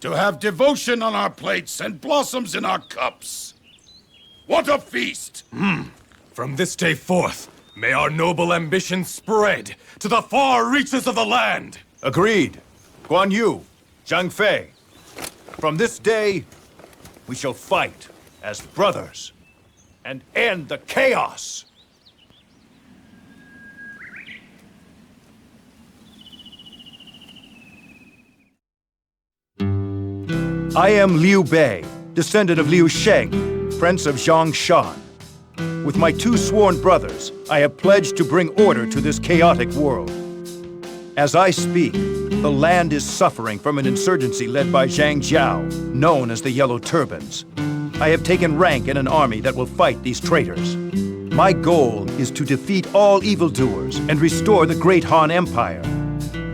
to have devotion on our plates and blossoms in our cups. What a feast! From this day forth, may our noble ambitions spread to the far reaches of the land! Agreed. Guan Yu, Zhang Fei. From this day, we shall fight as brothers and end the chaos. I am Liu Bei, descendant of Liu Sheng, Prince of Zhongshan. With my 2 sworn brothers, I have pledged to bring order to this chaotic world. As I speak, the land is suffering from an insurgency led by Zhang Jiao, known as the Yellow Turbans. I have taken rank in an army that will fight these traitors. My goal is to defeat all evildoers and restore the great Han Empire.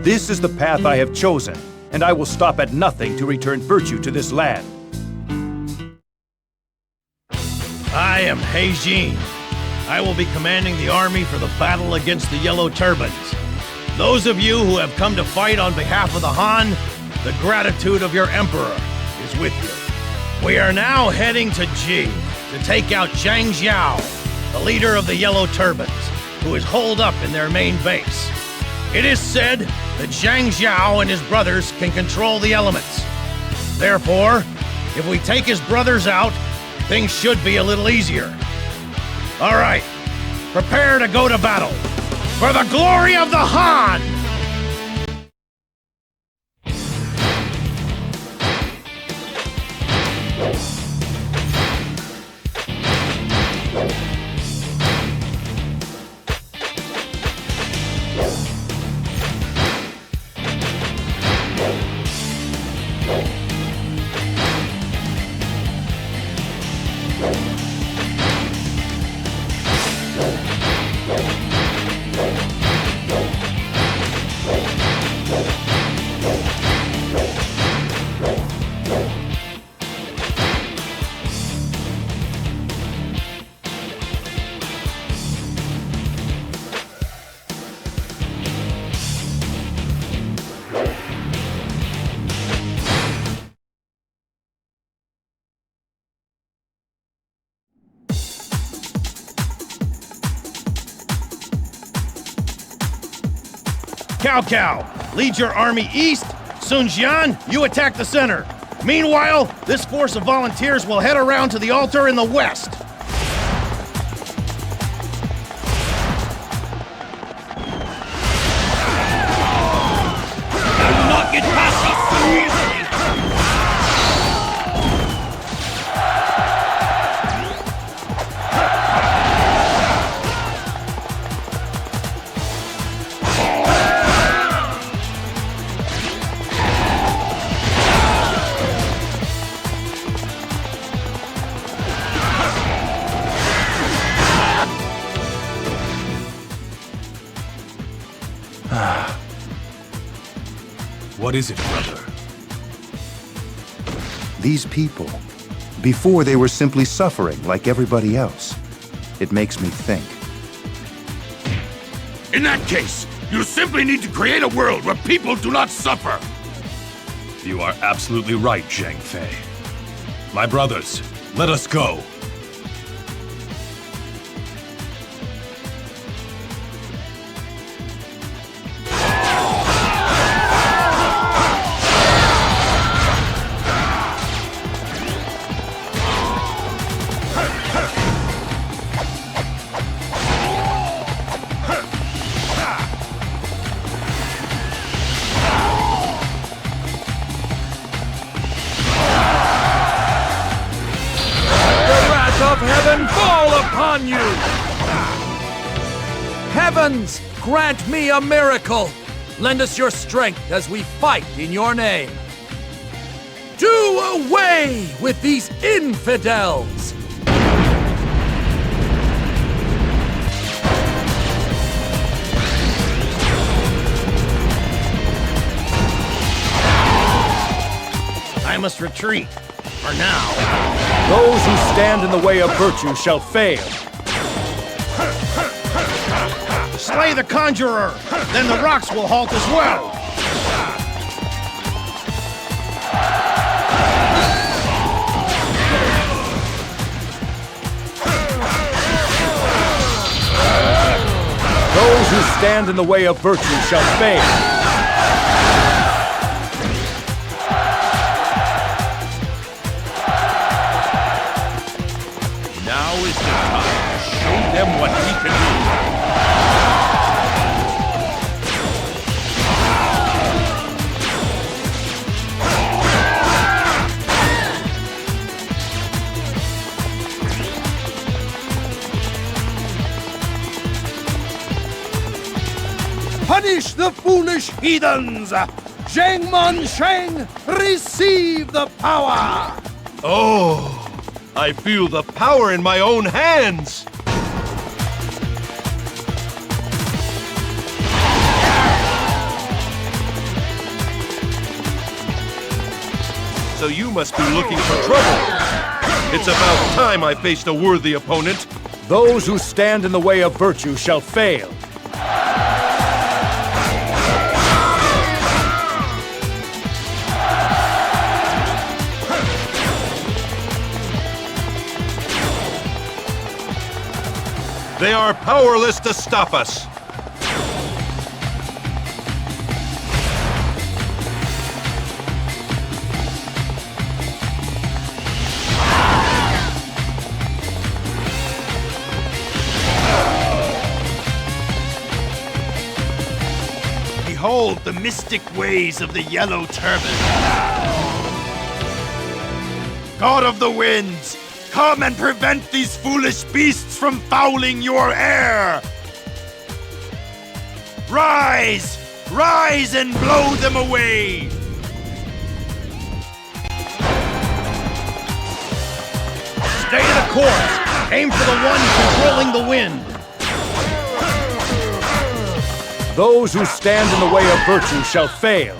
This is the path I have chosen, and I will stop at nothing to return virtue to this land. I am He Jin. I will be commanding the army for the battle against the Yellow Turbans. Those of you who have come to fight on behalf of the Han, the gratitude of your emperor is with you. We are now heading to Ji to take out Zhang Jiao, the leader of the Yellow Turbans, who is holed up in their main base. It is said that Zhang Jiao and his brothers can control the elements. Therefore, if we take his brothers out, things should be a little easier. All right, prepare to go to battle for the glory of the Han! Cao Cao, lead your army east. Sun Jian, you attack the center. Meanwhile, this force of volunteers will head around to the altar in the west. I will not get past us so easily! What is it, brother? These people, before they were simply suffering like everybody else. It makes me think. In that case, you simply need to create a world where people do not suffer. You are absolutely right, Zhang Fei. My brothers, let us go. Heaven fall upon you! Heavens, grant me a miracle! Lend us your strength as we fight in your name. Do away with these infidels! I must retreat. For now. Those who stand in the way of virtue shall fail. Slay the conjurer! Then the rocks will halt as well! Those who stand in the way of virtue shall fail. Now is the time to show them what we can do. Punish the foolish heathens! Zheng Man Sheng, receive the power! Oh, I feel the power in my own hands! So you must be looking for trouble. It's about time I faced a worthy opponent. Those who stand in the way of virtue shall fail. They are powerless to stop us. Behold the mystic ways of the Yellow Turban. God of the winds, come and prevent these foolish beasts from fouling your air! Rise! Rise and blow them away! Stay the course! Aim for the one controlling the wind! Those who stand in the way of virtue shall fail.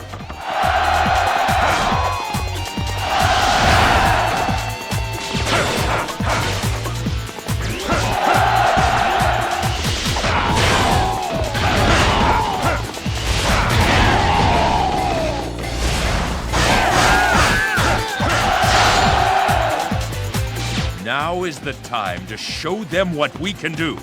Now is the time to show them what we can do.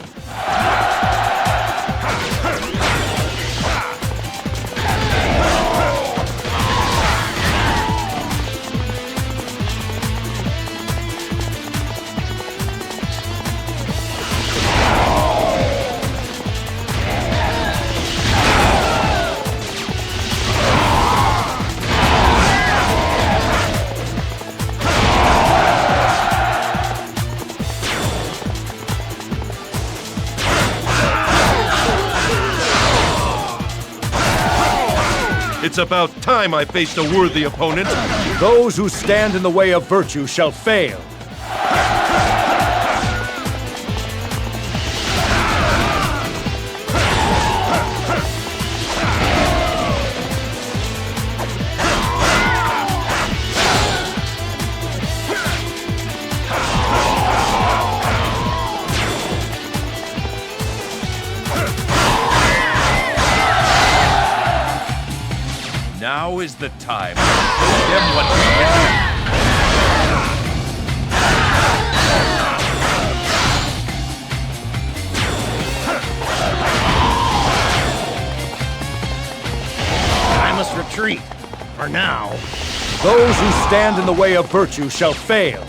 It's about time I faced a worthy opponent. Those who stand in the way of virtue shall fail. Now is the time to show them what we can do. I must retreat, for now. Those who stand in the way of virtue shall fail.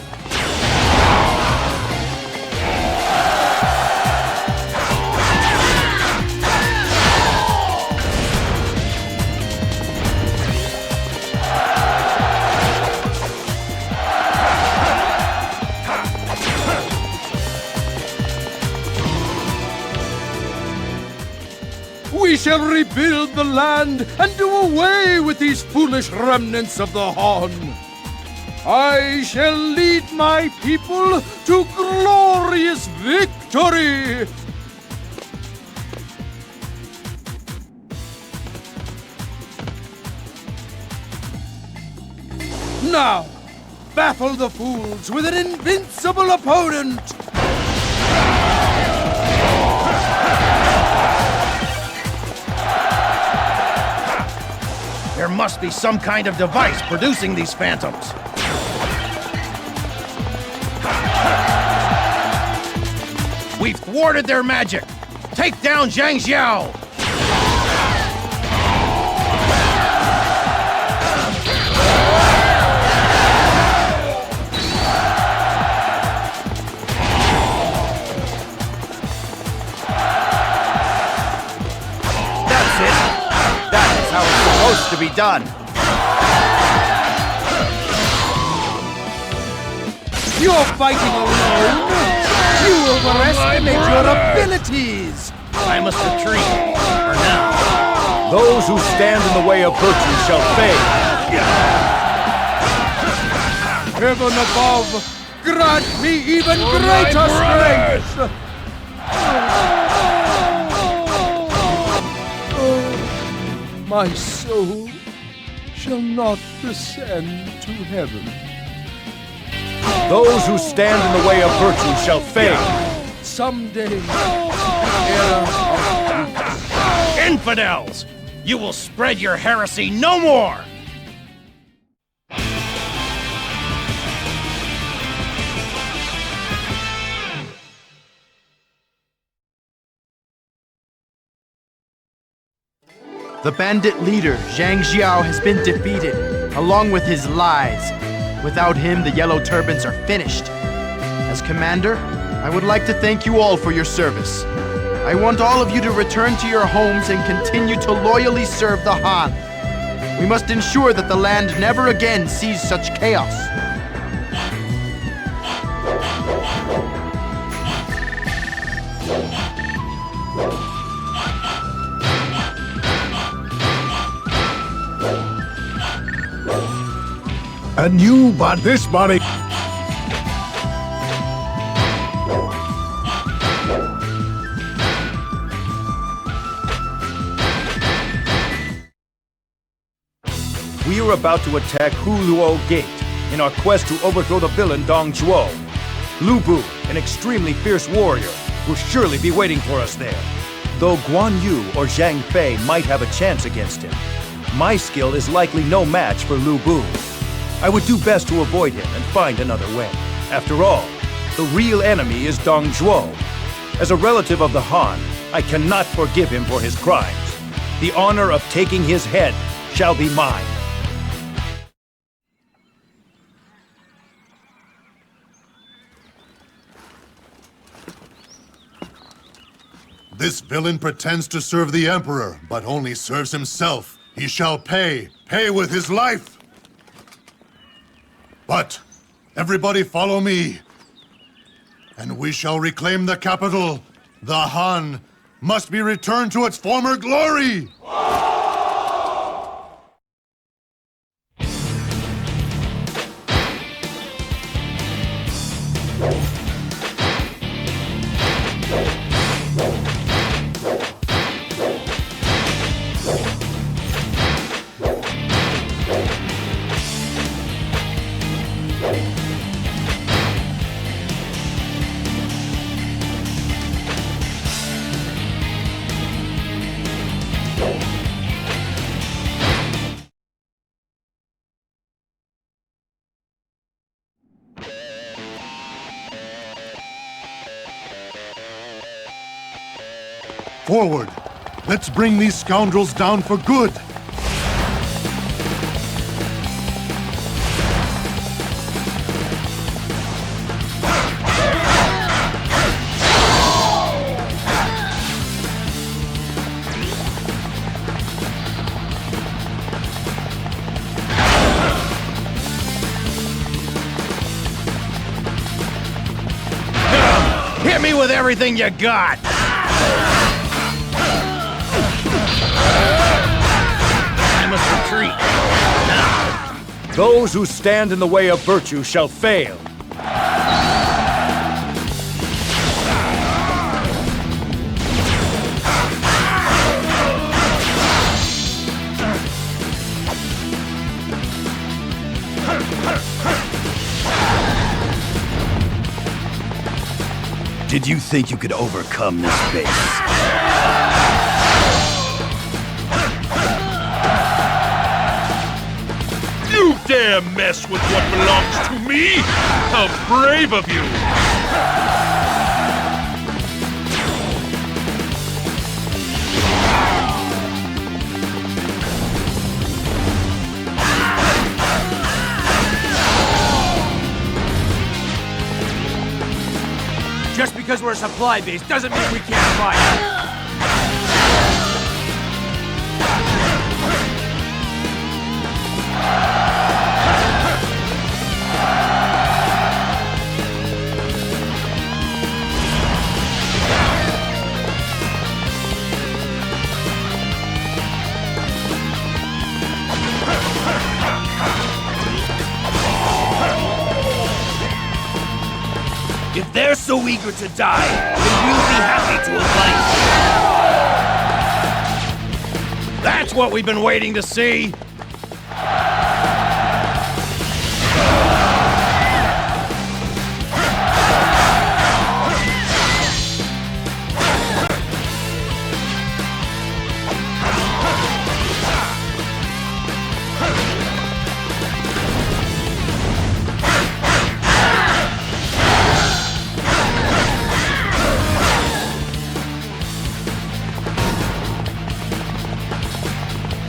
We shall rebuild the land and do away with these foolish remnants of the Han. I shall lead my people to glorious victory! Now, baffle the fools with an invincible opponent! There must be some kind of device producing these phantoms. We've thwarted their magic. Take down Zhang Xiao! That's it. That is how it's supposed to be done. You're fighting alone! You overestimate your abilities! I must retreat. For now. Those who stand in the way of virtue shall fail. Heaven above, grant me even greater strength! My soul shall not descend to heaven. Those who stand in the way of virtue shall fail. Someday, era of Infidels! You will spread your heresy no more! The bandit leader, Zhang Xiao, has been defeated, along with his lies. Without him, the Yellow Turbans are finished. As commander, I would like to thank you all for your service. I want all of you to return to your homes and continue to loyally serve the Han. We must ensure that the land never again sees such chaos. And you bought this body. We are about to attack Huluo Gate in our quest to overthrow the villain Dong Zhuo. Lu Bu, an extremely fierce warrior, will surely be waiting for us there. Though Guan Yu or Zhang Fei might have a chance against him, my skill is likely no match for Lu Bu. I would do best to avoid him and find another way. After all, the real enemy is Dong Zhuo. As a relative of the Han, I cannot forgive him for his crimes. The honor of taking his head shall be mine. This villain pretends to serve the Emperor, but only serves himself. He shall pay with his life! But everybody follow me, and we shall reclaim the capital. The Han must be returned to its former glory! Forward! Let's bring these scoundrels down for good! Hit me with everything you got! I must retreat. Now. Those who stand in the way of virtue shall fail. Did you think you could overcome this base? You dare mess with what belongs to me? How brave of you! because we're a supply base doesn't mean we can't fight. If they're so eager to die, then we'll be happy to oblige. That's what we've been waiting to see.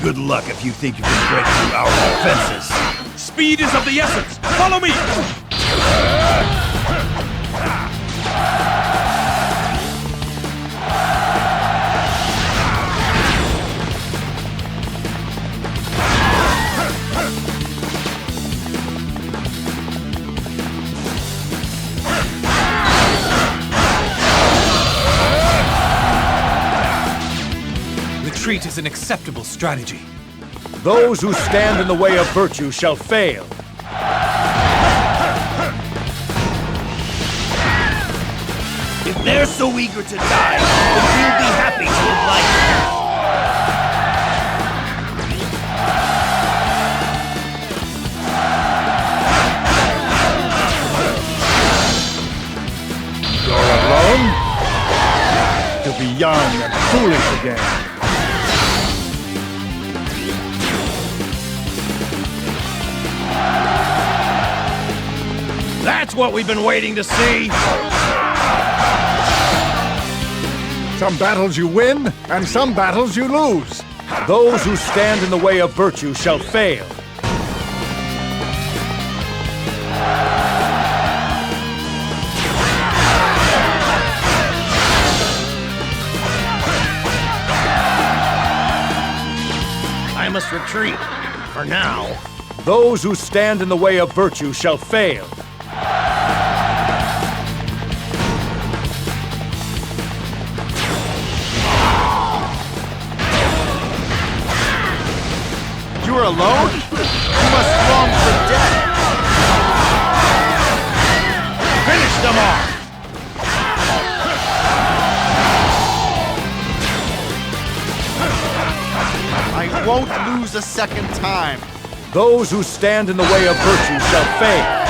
Good luck if you think you can break through our defenses. Speed is of the essence. Follow me! Retreat is an acceptable strategy. Those who stand in the way of virtue shall fail. If they're so eager to die, then we'll be happy to oblige. You're alone? To be young and foolish again. That's what we've been waiting to see. Some battles you win, and some battles you lose. Those who stand in the way of virtue shall fail. I must retreat, for now. Those who stand in the way of virtue shall fail. You are alone? You must long for death. Finish them off! I won't lose a second time. Those who stand in the way of virtue shall fail.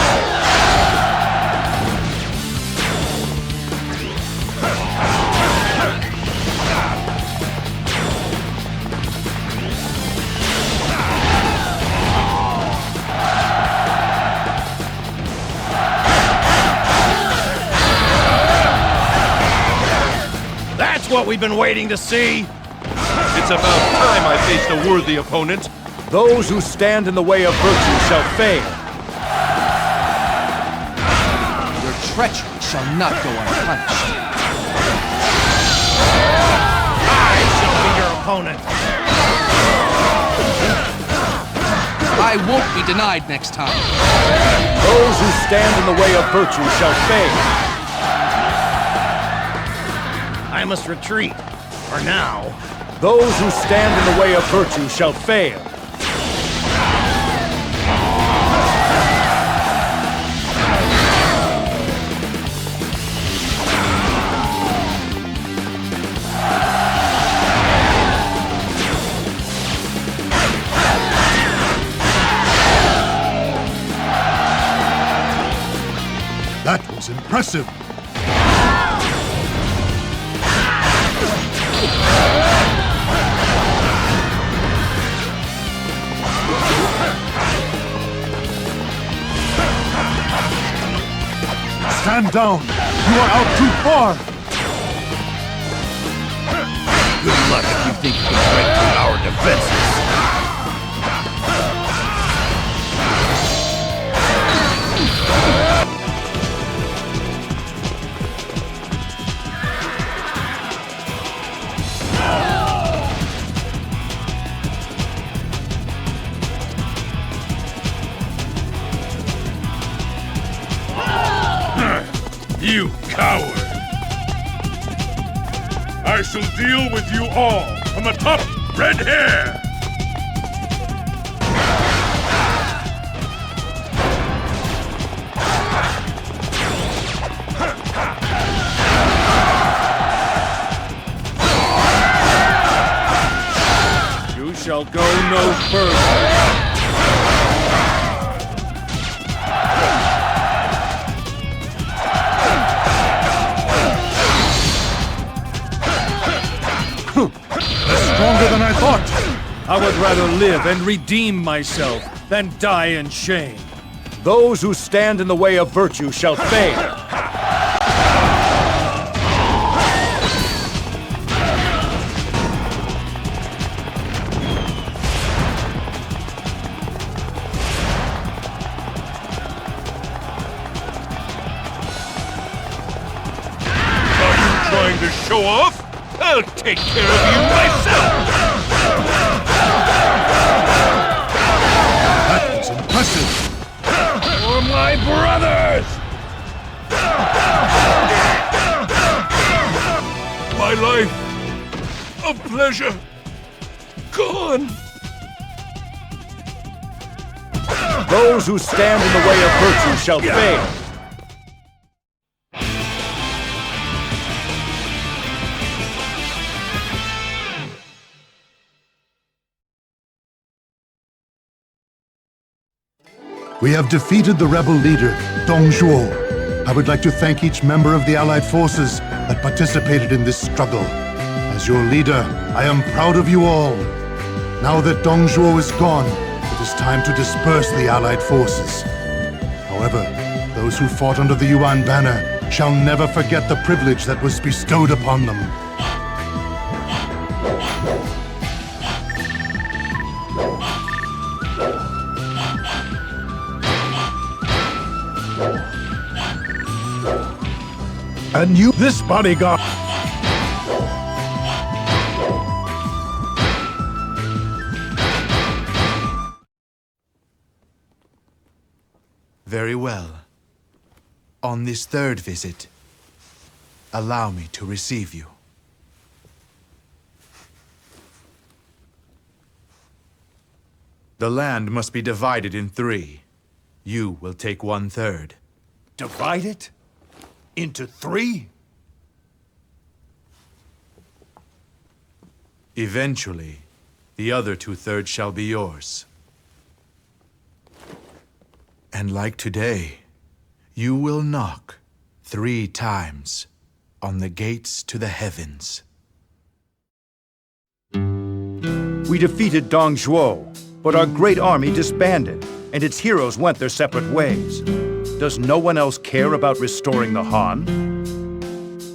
That's what we've been waiting to see. It's about time I faced a worthy opponent. Those who stand in the way of virtue shall fail. Your treachery shall not go unpunished. I shall be your opponent. I won't be denied next time. Those who stand in the way of virtue shall fail. I must retreat, for now. Those who stand in the way of virtue shall fail. That was impressive. Stand down! You are out too far! Good luck if you think you can break through our defenses. You coward! I shall deal with you all from the top, red hair! You shall go no further. Stronger than I thought! I would rather live and redeem myself than die in shame. Those who stand in the way of virtue shall fail. Are you trying to show off? I'll take care of you myself! That was impressive! For my brothers! My life of pleasure gone! Those who stand in the way of virtue shall fail. We have defeated the rebel leader, Dong Zhuo. I would like to thank each member of the Allied forces that participated in this struggle. As your leader, I am proud of you all. Now that Dong Zhuo is gone, it is time to disperse the Allied forces. However, those who fought under the Yuan banner shall never forget the privilege that was bestowed upon them. And you, this bodyguard. Very well. On this third visit, allow me to receive you. The land must be divided in 3. You will take 1/3. Divide it? Into 3? Eventually, the other 2/3 shall be yours. And like today, you will knock 3 times on the gates to the heavens. We defeated Dong Zhuo, but our great army disbanded, and its heroes went their separate ways. Does no one else care about restoring the Han?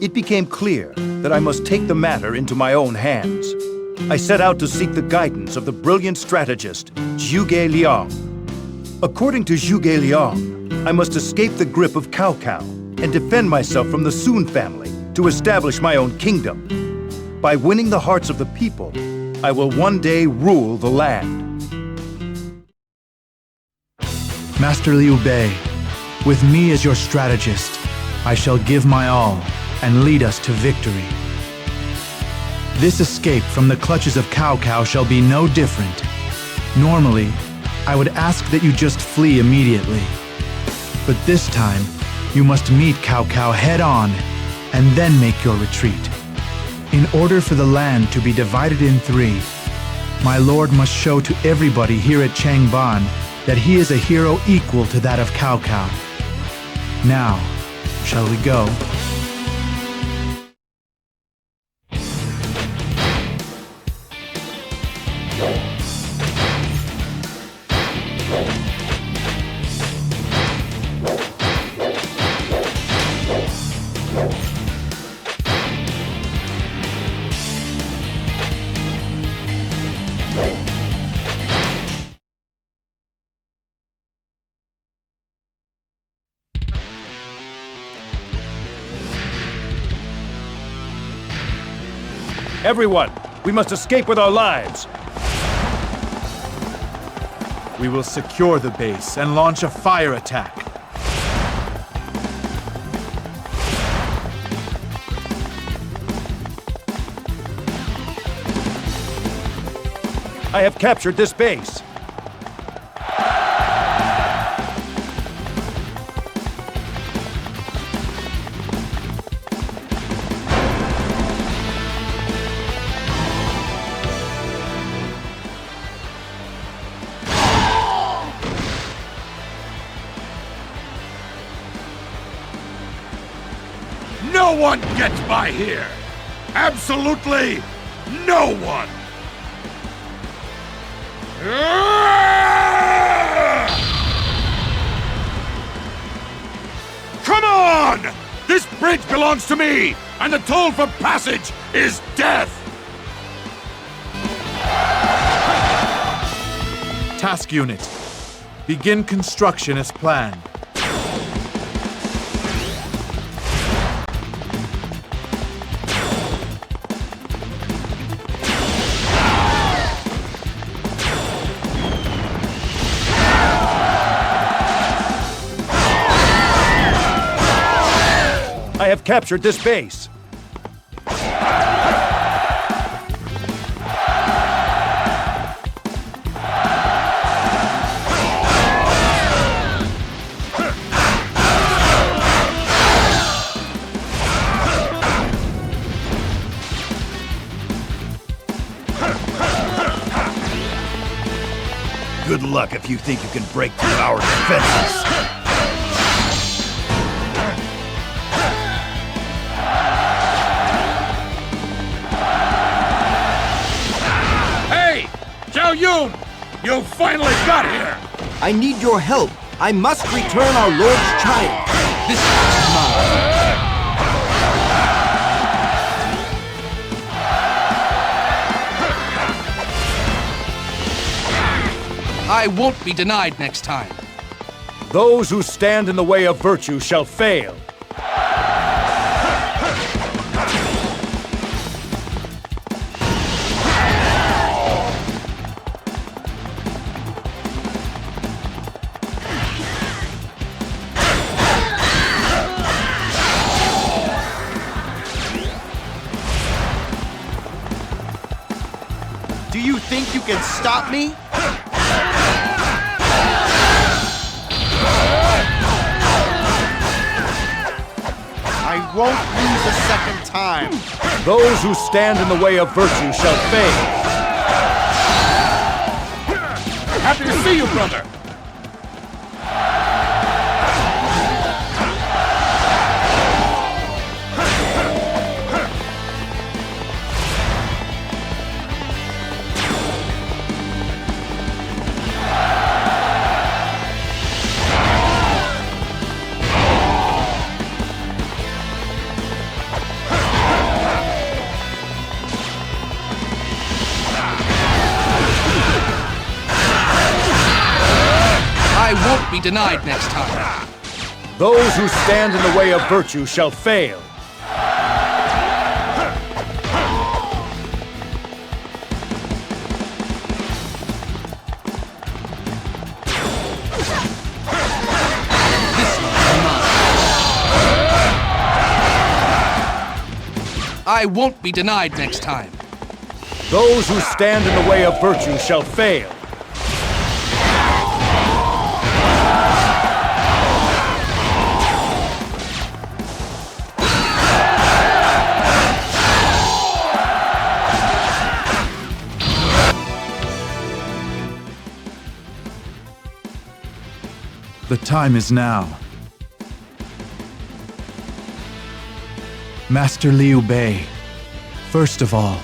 It became clear that I must take the matter into my own hands. I set out to seek the guidance of the brilliant strategist, Zhuge Liang. According to Zhuge Liang, I must escape the grip of Cao Cao and defend myself from the Sun family to establish my own kingdom. By winning the hearts of the people, I will one day rule the land. Master Liu Bei, with me as your strategist, I shall give my all and lead us to victory. This escape from the clutches of Cao Cao shall be no different. Normally, I would ask that you just flee immediately. But this time, you must meet Cao Cao head-on and then make your retreat. In order for the land to be divided in 3, my lord must show to everybody here at Changban that he is a hero equal to that of Cao Cao. Now, shall we go? Everyone, we must escape with our lives. We will secure the base and launch a fire attack. I have captured this base. No one gets by here! Absolutely no one! Come on! This bridge belongs to me, and the toll for passage is death! Task Unit, begin construction as planned. I have captured this base. Good luck if you think you can break through our defenses. Yun! You finally got here! I need your help. I must return our Lord's child. This is mine. I won't be denied next time. Those who stand in the way of virtue shall fail. Do you think you can stop me? I won't lose a second time. Those who stand in the way of virtue shall fail. Happy to see you, brother! I won't be denied next time. Those who stand in the way of virtue shall fail. I won't be denied next time. Those who stand in the way of virtue shall fail. The time is now. Master Liu Bei, first of all,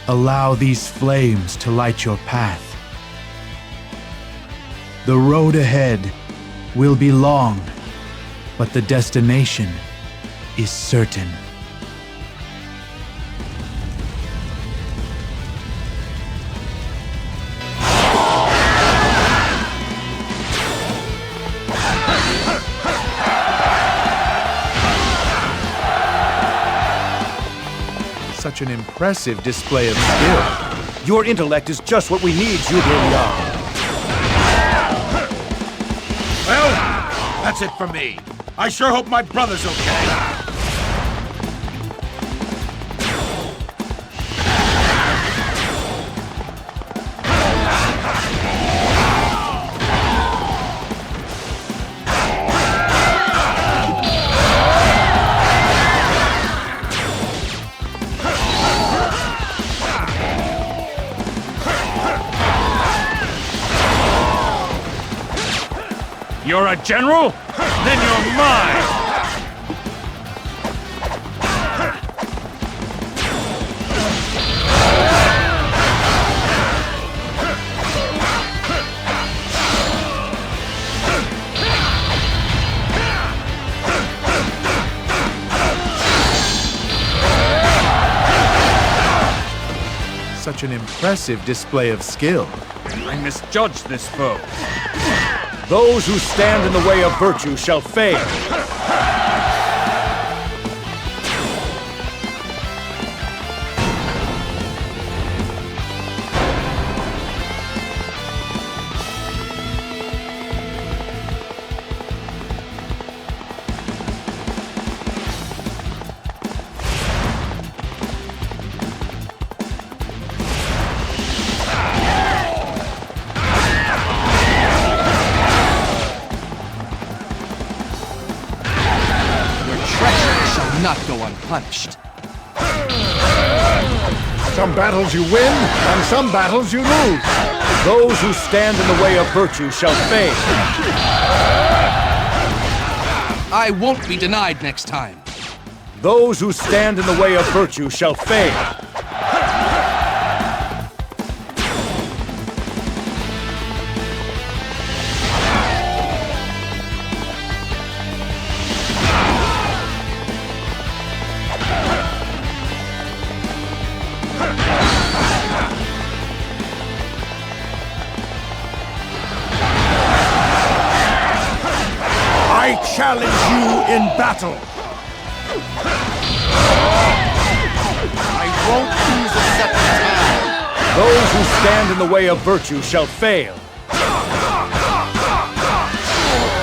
allow these flames to light your path. The road ahead will be long, but the destination is certain. Such an impressive display of skill. Your intellect is just what we need, Zhu Liang. Well, that's it for me. I sure hope my brother's okay. You're a general? Then you're mine! Such an impressive display of skill. I misjudged this foe. Those who stand in the way of virtue shall fail. Not go unpunished. Some battles you win, and some battles you lose. Those who stand in the way of virtue shall fail. I won't be denied next time. Those who stand in the way of virtue shall fail. I challenge you in battle! I won't lose a second time. Those who stand in the way of virtue shall fail.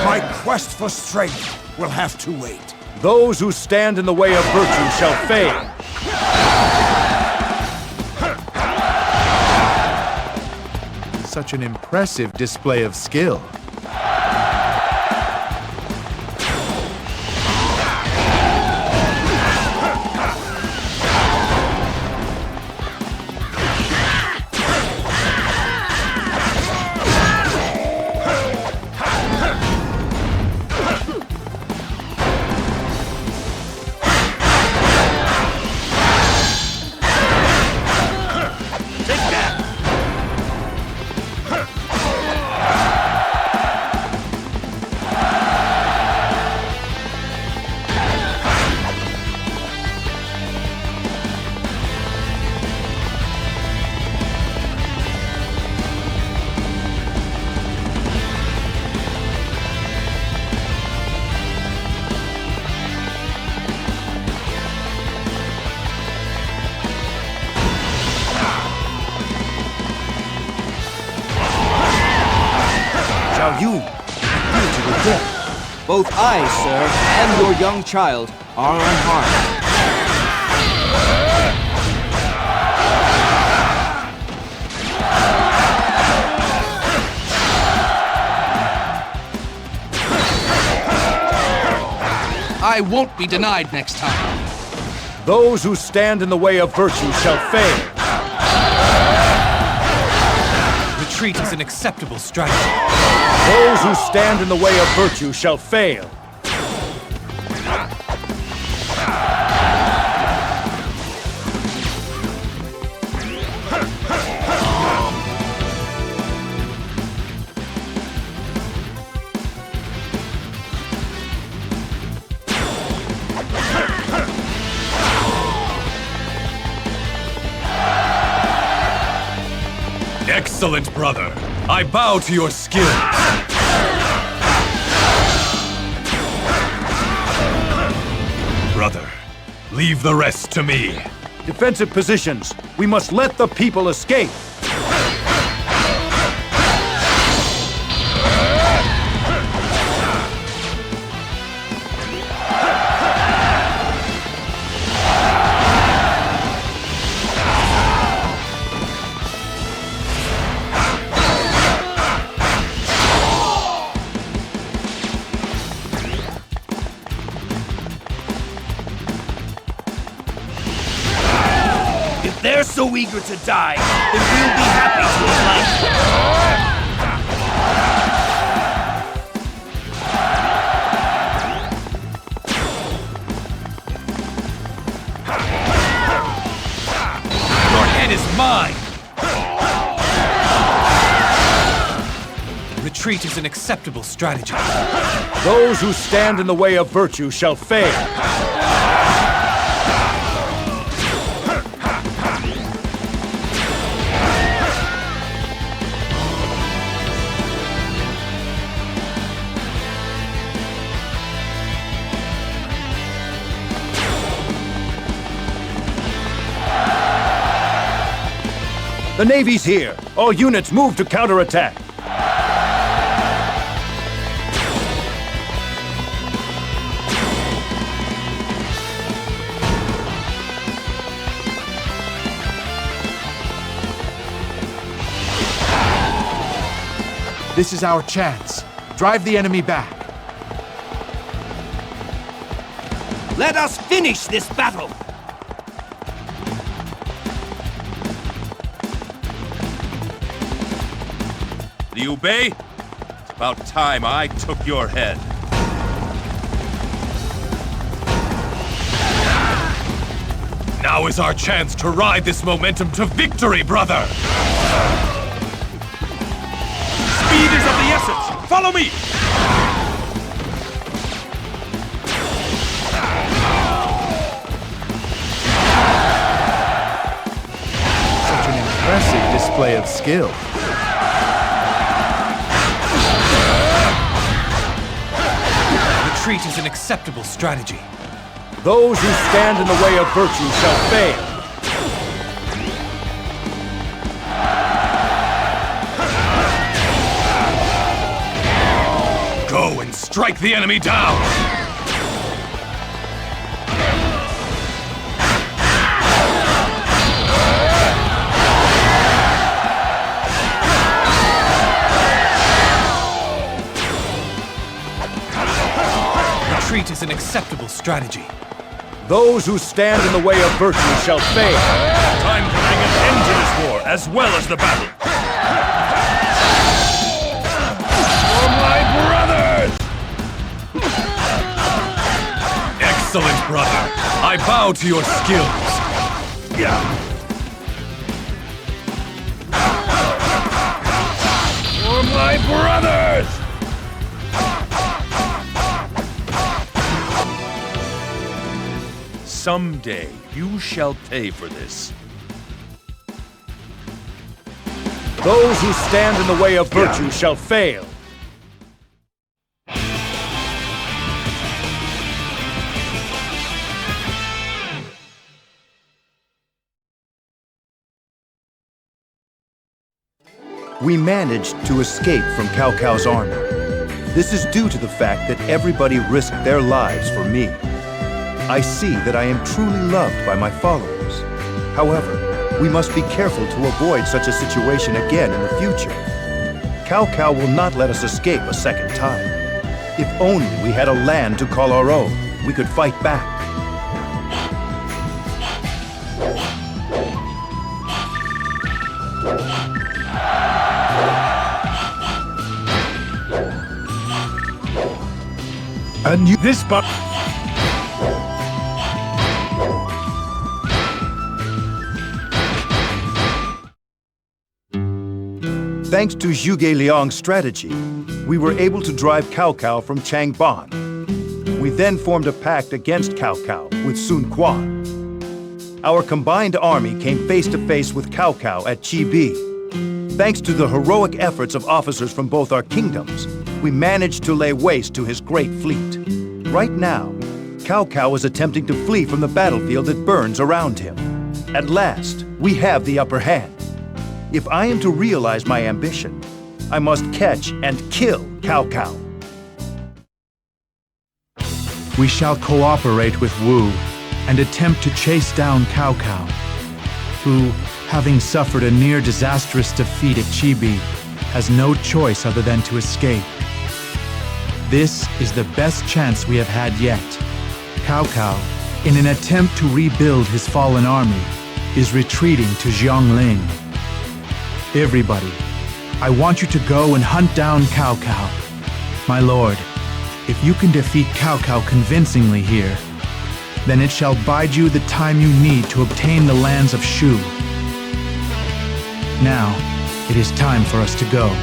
My quest for strength will have to wait. Those who stand in the way of virtue shall fail. Such an impressive display of skill. You to the death. Both I, sir, and your young child are unharmed. I won't be denied next time. Those who stand in the way of virtue shall fail. Retreat is an acceptable strategy. Those who stand in the way of virtue shall fail. Excellent, brother. I bow to your skills. Brother, leave the rest to me. Defensive positions. We must let the people escape. If they're so eager to die, then we'll be happy to oblige them. Retreat is an acceptable strategy. Those who stand in the way of virtue shall fail. The Navy's here. All units move to counterattack. This is our chance. Drive the enemy back. Let us finish this battle! Liu Bei, it's about time I took your head. Now is our chance to ride this momentum to victory, brother! Speed is of the essence! Follow me! Such an impressive display of skill. Retreat is an acceptable strategy. Those who stand in the way of virtue shall fail. Go and strike the enemy down! Retreat is an acceptable strategy. Those who stand in the way of virtue shall fail. Time to bring an end to this war, as well as the battle. For my brothers! Excellent, brother. I bow to your skills. For my brothers! Someday, you shall pay for this. Those who stand in the way of virtue shall fail. We managed to escape from Cao Cao's army. This is due to the fact that everybody risked their lives for me. I see that I am truly loved by my followers. However, we must be careful to avoid such a situation again in the future. Cao Cao will not let us escape a second time. If only we had a land to call our own, we could fight back. And this but thanks to Zhuge Liang's strategy, we were able to drive Cao Cao from Changban. We then formed a pact against Cao Cao with Sun Quan. Our combined army came face to face with Cao Cao at Chibi. Thanks to the heroic efforts of officers from both our kingdoms, we managed to lay waste to his great fleet. Right now, Cao Cao is attempting to flee from the battlefield that burns around him. At last, we have the upper hand. If I am to realize my ambition, I must catch and kill Cao Cao. We shall cooperate with Wu and attempt to chase down Cao Cao, who, having suffered a near disastrous defeat at Chibi, has no choice other than to escape. This is the best chance we have had yet. Cao Cao, in an attempt to rebuild his fallen army, is retreating to Jiangling. Everybody, I want you to go and hunt down Cao Cao. My lord, if you can defeat Cao Cao convincingly here, then it shall bide you the time you need to obtain the lands of Shu. Now, it is time for us to go.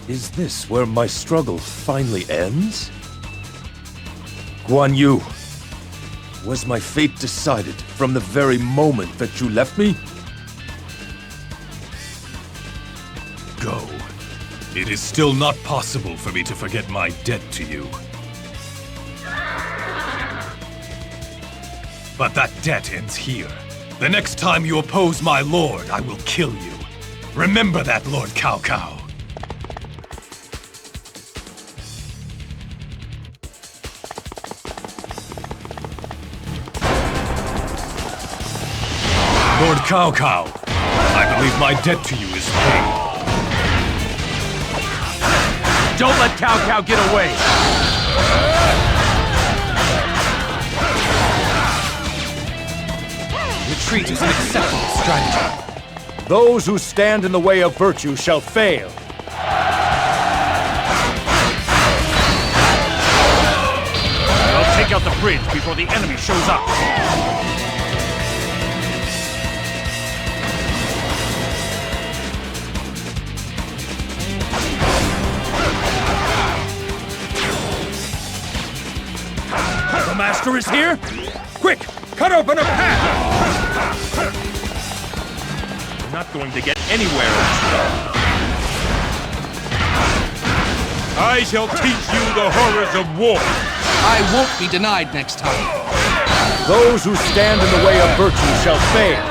Is this where my struggle finally ends? Guan Yu, was my fate decided from the very moment that you left me? Go. It is still not possible for me to forget my debt to you. But that debt ends here. The next time you oppose my lord, I will kill you. Remember that, Lord Cao Cao. Lord Cao Cao, I believe my debt to you is paid. Don't let Cao Cao get away! Retreat is an acceptable strategy. Those who stand in the way of virtue shall fail. I'll take out the bridge before the enemy shows up. The Master is here? Quick! Cut open a path! We're not going to get anywhere. I shall teach you the horrors of war. I won't be denied next time. Those who stand in the way of virtue shall fail.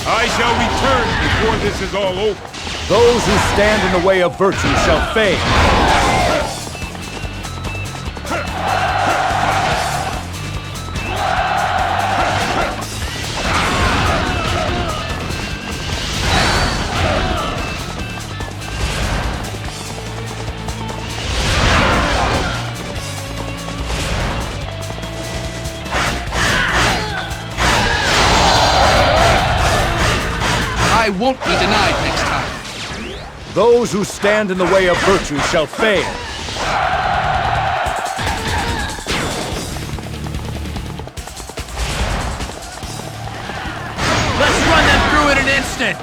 I shall return before this is all over. Those who stand in the way of virtue shall fail. I won't be denied next time. Those who stand in the way of virtue shall fail. Let's run them through in an instant!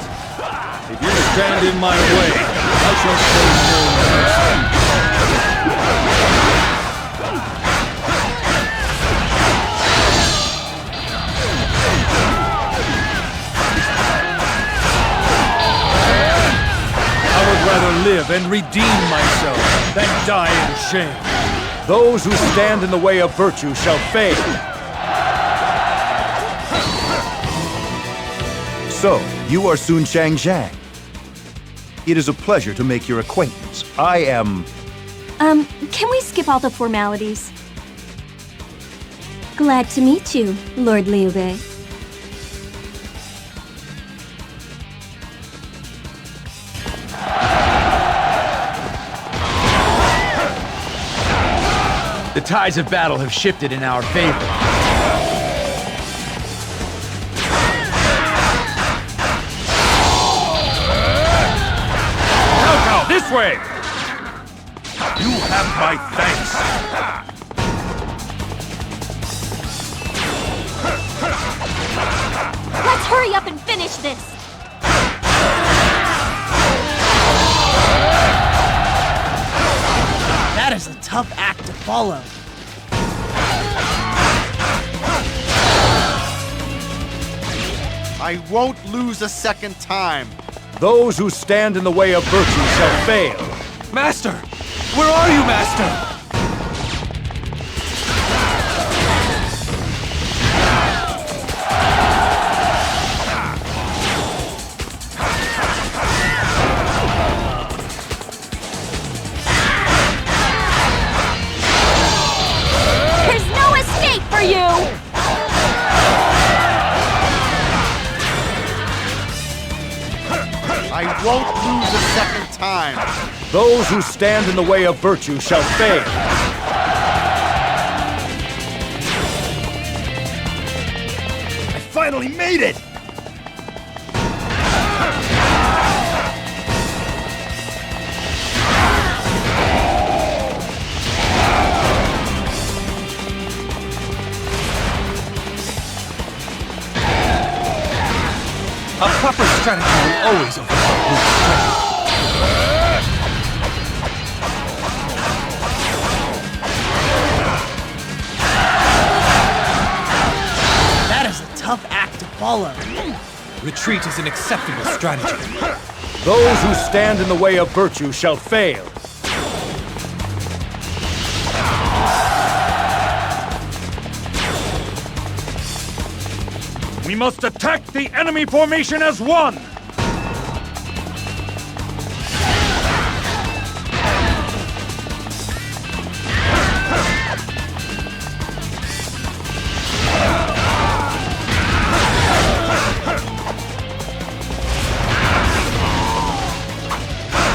If you stand in my way, I shall show no mercy. I would rather live and redeem myself than die in shame. Those who stand in the way of virtue shall fail. So, you are Sun Shangzhang. It is a pleasure to make your acquaintance. I am... Can we skip all the formalities? Glad to meet you, Lord Liu Bei. The tides of battle have shifted in our favor. Cao, this way! You have my thanks. Let's hurry up and finish this! That is a tough act to follow. I won't lose a second time. Those who stand in the way of virtue shall fail. Master! Where are you, Master? There's no escape for you! I won't lose a second time. Those who stand in the way of virtue shall fail. finally made it! A proper strategy will always overcome weak strength. That is a tough act to follow. Retreat is an acceptable strategy. Those who stand in the way of virtue shall fail. We must attack the enemy formation as one!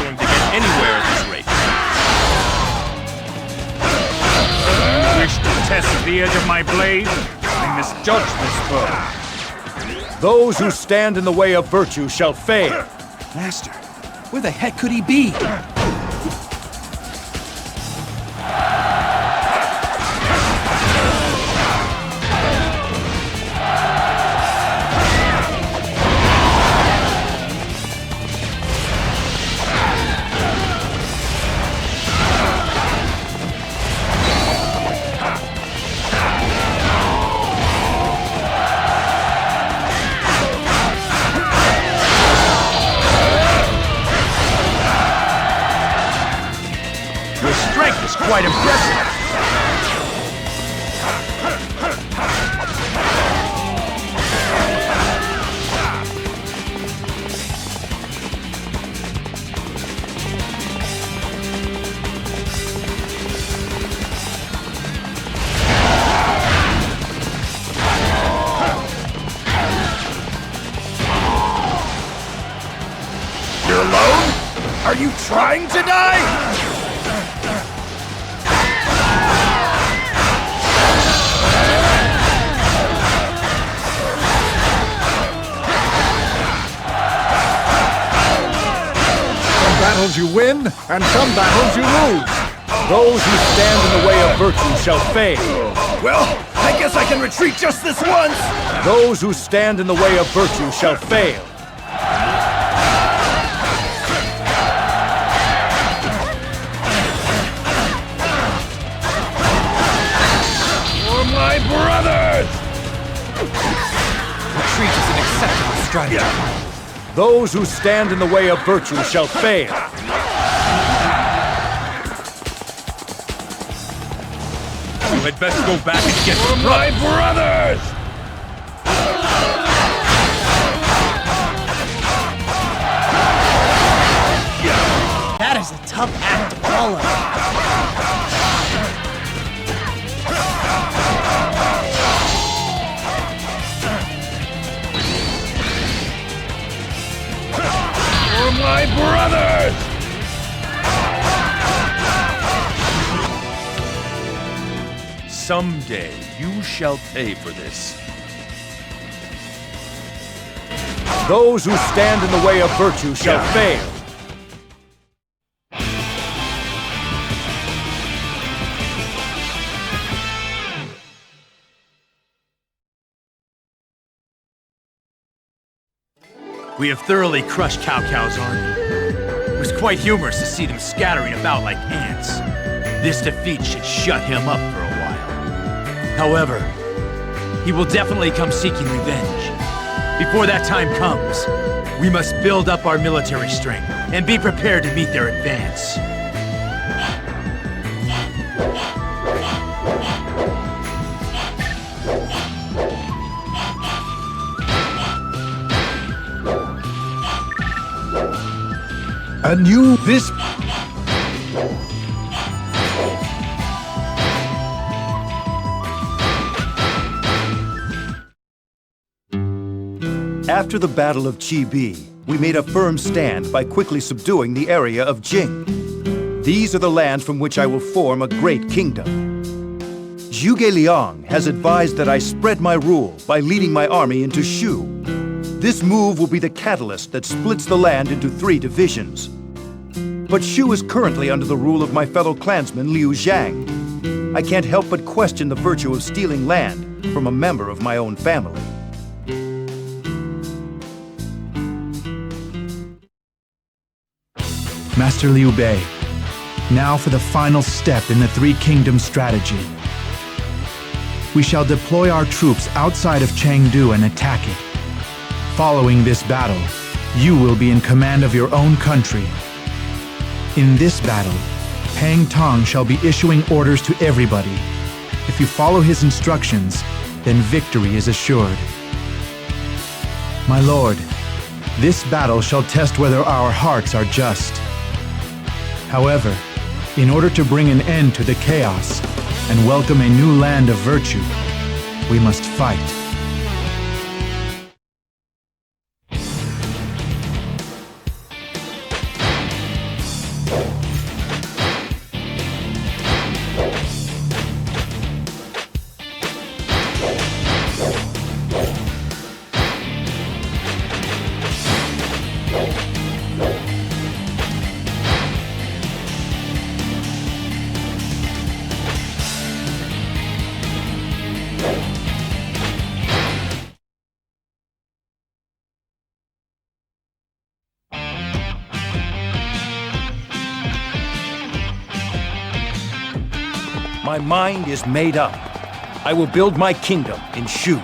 Going to get anywhere at this rate. You wish to test the edge of my blade? I misjudged this foe. Those who stand in the way of virtue shall fail. Master, where the heck could he be? Quite impressive. You're alone? Are you trying to die? Battles you win, and some battles you lose. Those who stand in the way of virtue shall fail. Well, I guess I can retreat just this once! Those who stand in the way of virtue shall fail. For my brothers! Retreat is an acceptable strategy. Those who stand in the way of virtue shall fail. You had best go back and get For my brothers! That is a tough act to follow. For my brothers! Someday, you shall pay for this. Those who stand in the way of virtue shall fail. We have thoroughly crushed Cao Cao's army. It was quite humorous to see them scattering about like ants. This defeat should shut him up for a while. However, he will definitely come seeking revenge. Before that time comes, we must build up our military strength and be prepared to meet their advance. And you, this... After the Battle of Chi-Bi, we made a firm stand by quickly subduing the area of Jing. These are the lands from which I will form a great kingdom. Zhuge Liang has advised that I spread my rule by leading my army into Shu. This move will be the catalyst that splits the land into 3 divisions. But Shu is currently under the rule of my fellow clansman Liu Zhang. I can't help but question the virtue of stealing land from a member of my own family. Master Liu Bei, now for the final step in the Three Kingdoms strategy. We shall deploy our troops outside of Chengdu and attack it. Following this battle, you will be in command of your own country. In this battle, Pang Tong shall be issuing orders to everybody. If you follow his instructions, then victory is assured. My lord, this battle shall test whether our hearts are just. However, in order to bring an end to the chaos and welcome a new land of virtue, we must fight. My mind is made up. I will build my kingdom in Shu.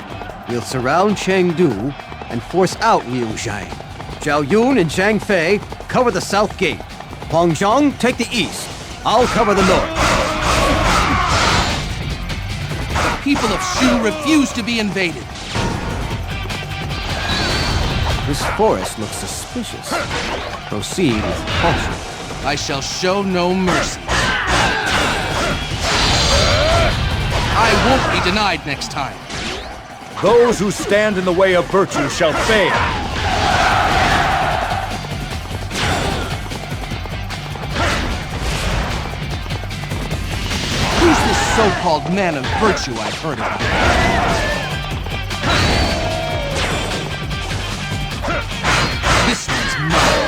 We'll surround Chengdu and force out Liu Zhang. Zhao Yun and Zhang Fei cover the south gate. Huang Zhang take the east. I'll cover the north. The people of Shu refuse to be invaded. This forest looks suspicious. Proceed with caution. I shall show no mercy. I won't be denied next time. Those who stand in the way of virtue shall fail. Who's this so-called man of virtue I've heard about? This one's mine.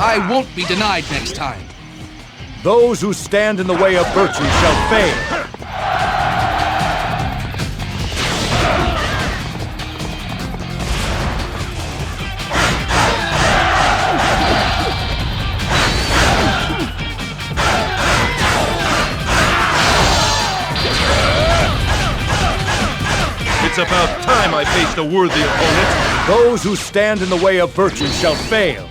I won't be denied next time. Those who stand in the way of virtue shall fail. It's about time I faced a worthy opponent. Those who stand in the way of virtue shall fail.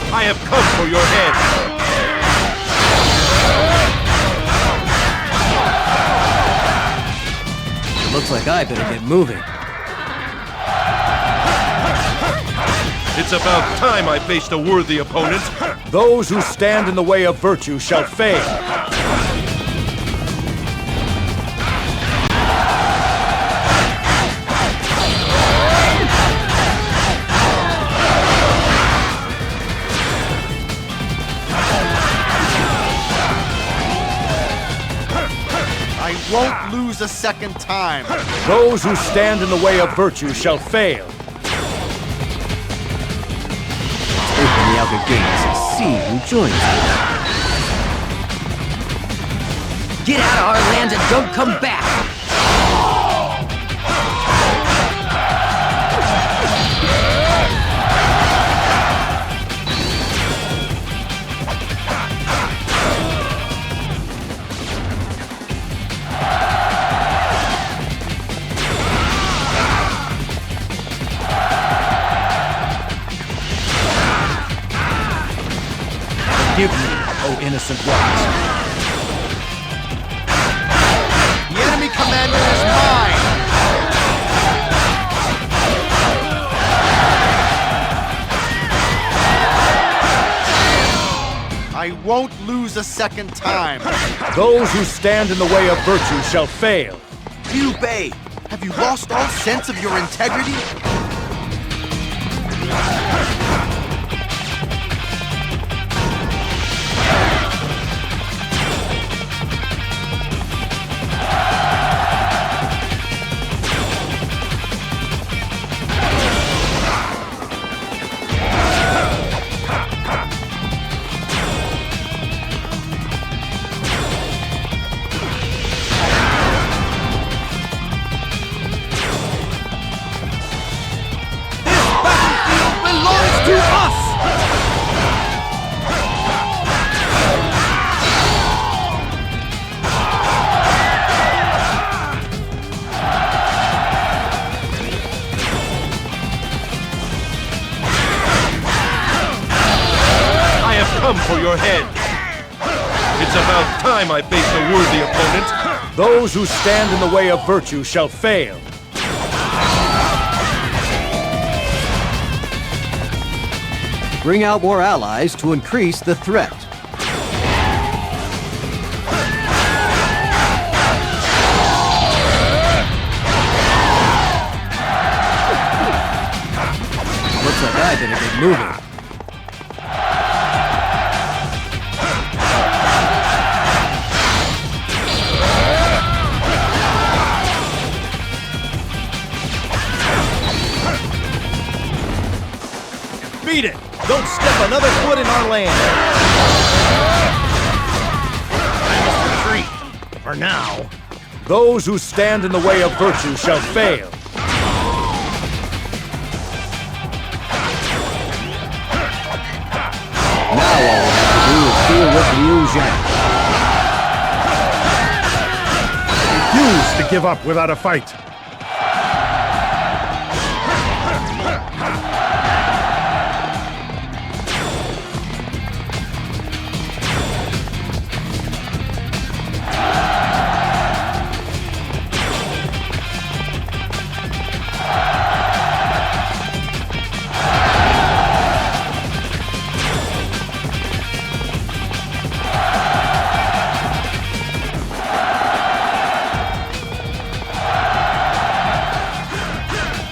I have come for your head. Looks like I better get moving. It's about time I faced a worthy opponent. Those who stand in the way of virtue shall fail. I won't lose a second time. Those who stand in the way of virtue shall fail. Open the outer gates and see who joins me. Get out of our land and don't come back! Forgive me, O innocent ones. The enemy commander is mine! I won't lose a second time. Those who stand in the way of virtue shall fail. Liu Bei, Have you lost all sense of your integrity? Come for your head. It's about time I face a worthy opponent. Those who stand in the way of virtue shall fail. Bring out more allies to increase the threat. Looks like I did a good moving. Beat it! Don't step another foot in our land! I must retreat. For now. Those who stand in the way of virtue shall fail. Now all we have to do is deal with Liu Zhang. Refuse to give up without a fight.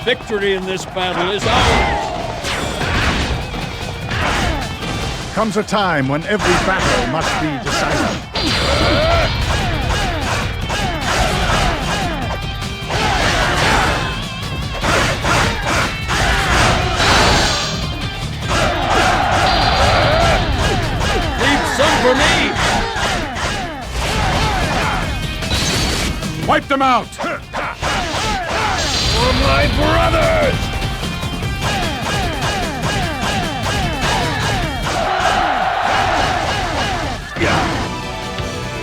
Victory in this battle is ours! Comes a time when every battle must be decided. Leave some for me! Wipe them out! For my brothers!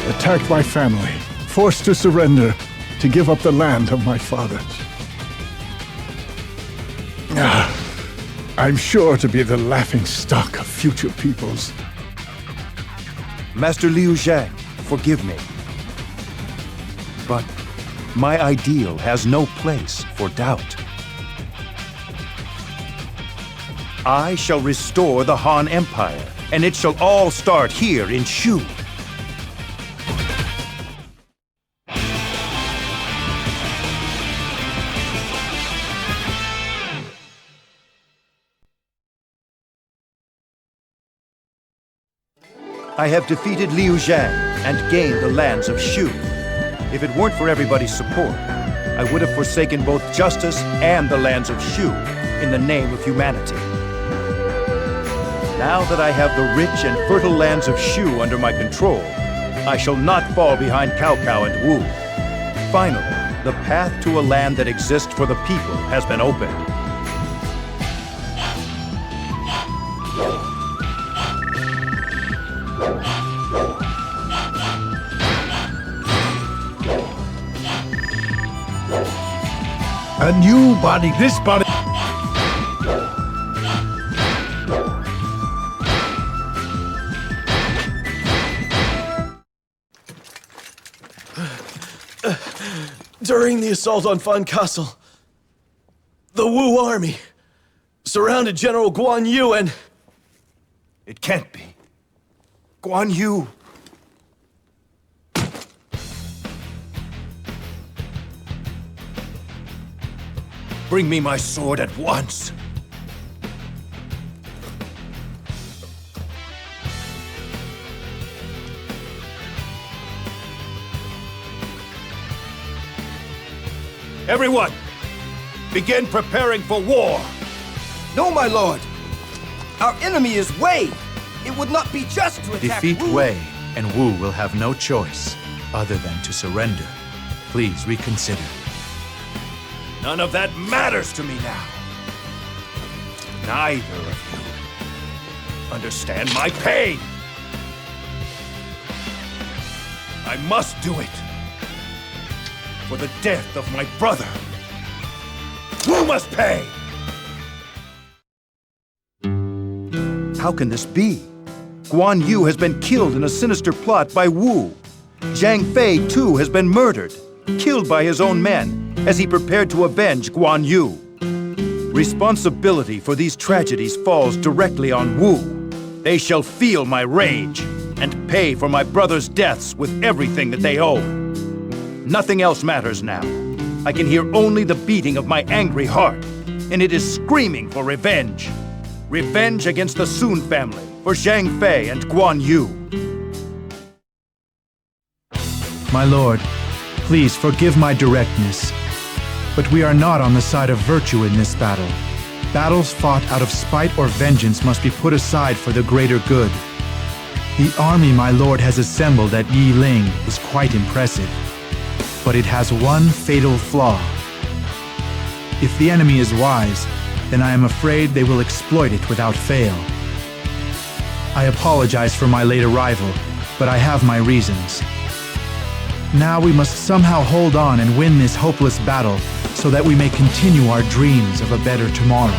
Attacked by family, forced to surrender, to give up the land of my fathers. I'm sure to be the laughing stock of future peoples. Master Liu Zhang, forgive me. But my ideal has no place for doubt. I shall restore the Han Empire, and it shall all start here in Shu. I have defeated Liu Zhang and gained the lands of Shu. If it weren't for everybody's support, I would have forsaken both justice and the lands of Shu in the name of humanity. Now that I have the rich and fertile lands of Shu under my control, I shall not fall behind Cao Cao and Wu. Finally, the path to a land that exists for the people has been opened. A new body, this body... During the assault on Fan Castle, the Wu army surrounded General Guan Yu and... It can't be. Guan Yu. Bring me my sword at once. Everyone, begin preparing for war. No, my lord. Our enemy is Wei. It would not be just to attack Defeat Wu. Wei, and Wu will have no choice other than to surrender. Please reconsider. None of that matters to me now. Neither of you understand my pain. I must do it. For the death of my brother. Wu must pay! How can this be? Guan Yu has been killed in a sinister plot by Wu. Zhang Fei, too, has been murdered, killed by his own men, as he prepared to avenge Guan Yu. Responsibility for these tragedies falls directly on Wu. They shall feel my rage, and pay for my brother's deaths with everything that they own. Nothing else matters now. I can hear only the beating of my angry heart, and it is screaming for revenge. Revenge against the Sun family, for Zhang Fei and Guan Yu. My lord, please forgive my directness, but we are not on the side of virtue in this battle. Battles fought out of spite or vengeance must be put aside for the greater good. The army my lord has assembled at Yiling is quite impressive, but it has one fatal flaw. If the enemy is wise, then I am afraid they will exploit it without fail. I apologize for my late arrival, but I have my reasons. Now we must somehow hold on and win this hopeless battle so that we may continue our dreams of a better tomorrow.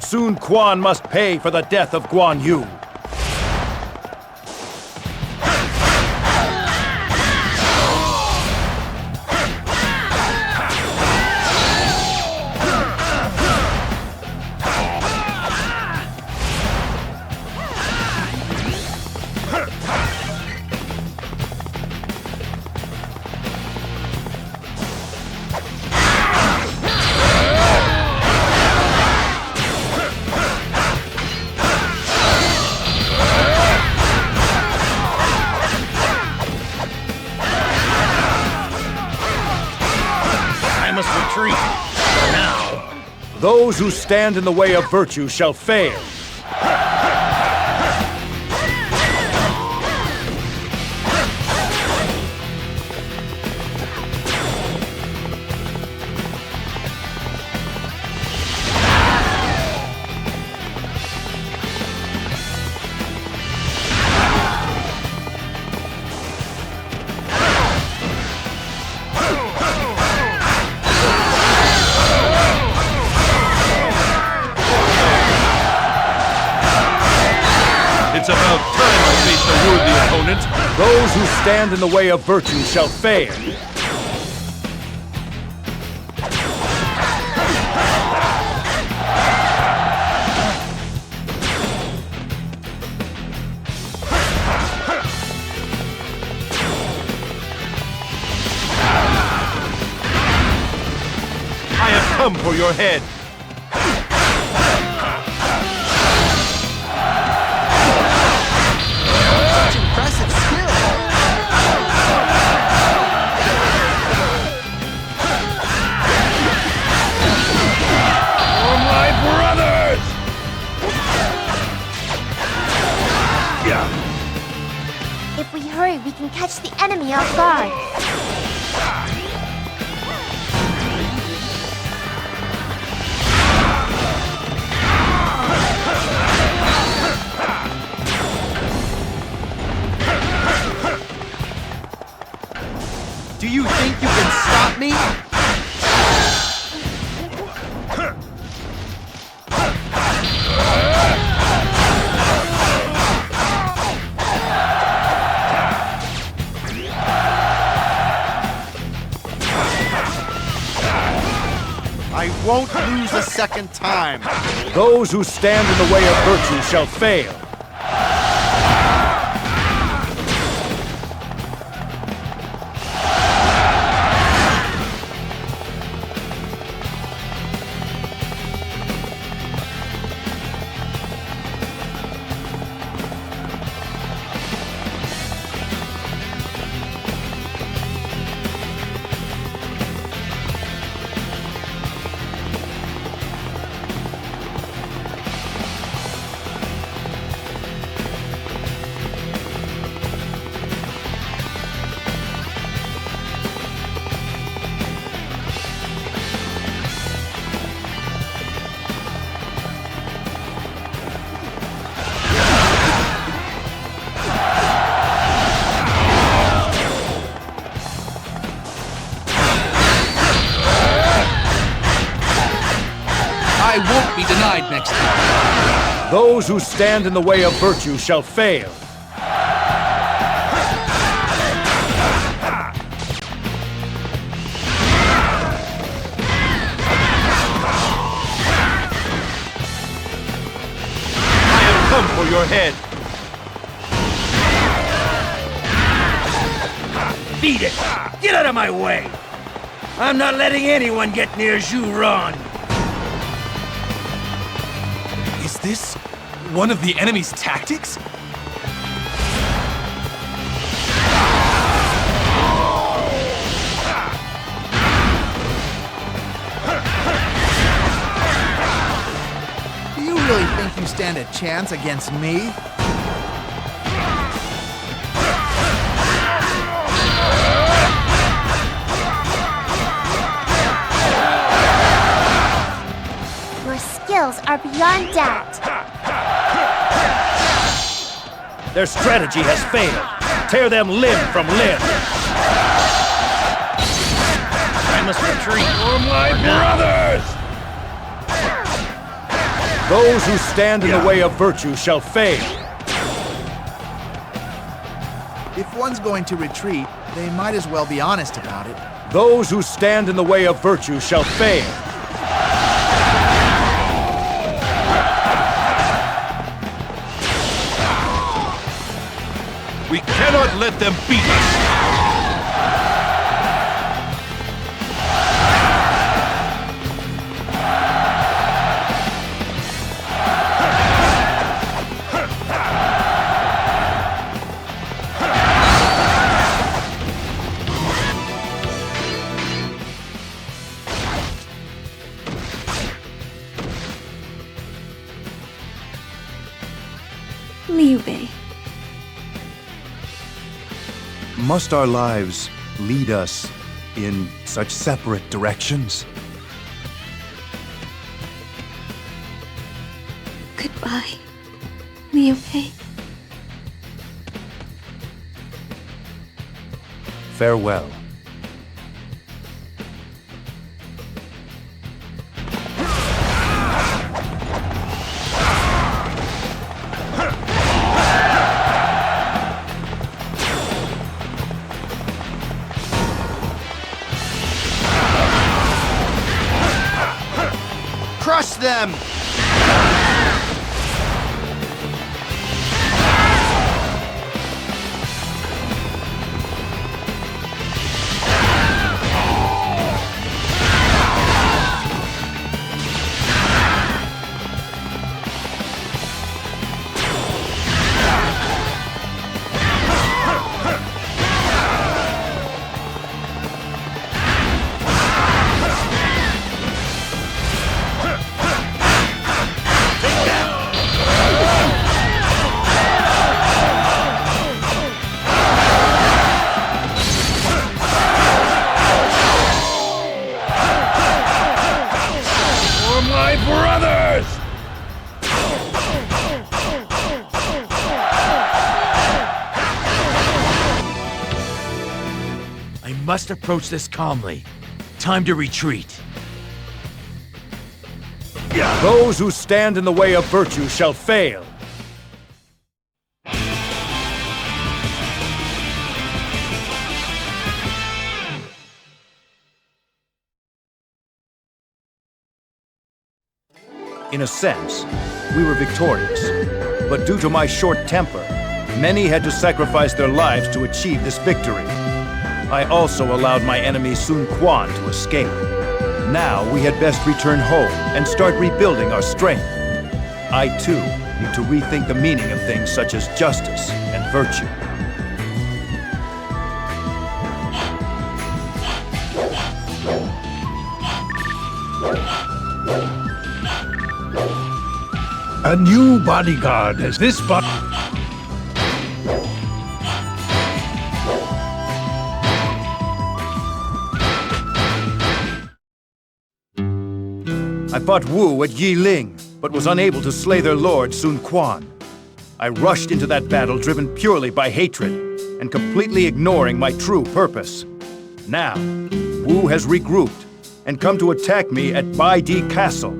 Sun Quan must pay for the death of Guan Yu. Those who stand in the way of virtue shall fail. It's about time I faced a worthy opponent. Those who stand in the way of virtue shall fail. I have come for your head. Such impressive skill. me off guard. Do you think you can stop me? I won't lose a second time. Those who stand in the way of virtue shall fail. I won't be denied next time. Those who stand in the way of virtue shall fail. I have come for your head. Beat it! Get out of my way! I'm not letting anyone get near Zhuran! Is this one of the enemy's tactics? Do you really think you stand a chance against me? Your skills are beyond doubt. Their strategy has failed. Tear them limb from limb. I must retreat. For my brothers! Those who stand in the way of virtue shall fail. If one's going to retreat, they might as well be honest about it. Those who stand in the way of virtue shall fail. We cannot let them beat us! Liu Bei. Must our lives lead us in such separate directions? Goodbye, Liu Bei. Farewell. Crush them! must approach this calmly. Time to retreat. Those who stand in the way of virtue shall fail. In a sense, we were victorious. But due to my short temper, many had to sacrifice their lives to achieve this victory. I also allowed my enemy Sun Quan to escape. Now we had best return home and start rebuilding our strength. I too need to rethink the meaning of things such as justice and virtue. A new bodyguard has this I fought Wu at Yiling, but was unable to slay their lord Sun Quan. I rushed into that battle driven purely by hatred, and completely ignoring my true purpose. Now, Wu has regrouped, and come to attack me at Bai Di Castle.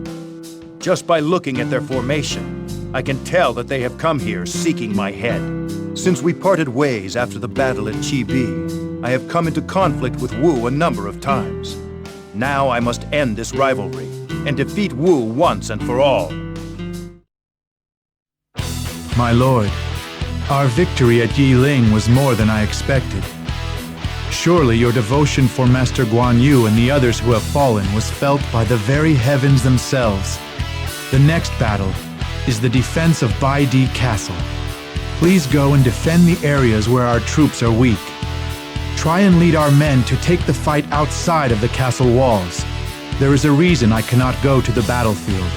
Just by looking at their formation, I can tell that they have come here seeking my head. Since we parted ways after the battle at Chi Bi, I have come into conflict with Wu a number of times. Now I must end this rivalry, and defeat Wu once and for all. My lord, our victory at Yiling was more than I expected. Surely your devotion for Master Guan Yu and the others who have fallen was felt by the very heavens themselves. The next battle is the defense of Bai Di Castle. Please go and defend the areas where our troops are weak. Try and lead our men to take the fight outside of the castle walls. There is a reason I cannot go to the battlefield.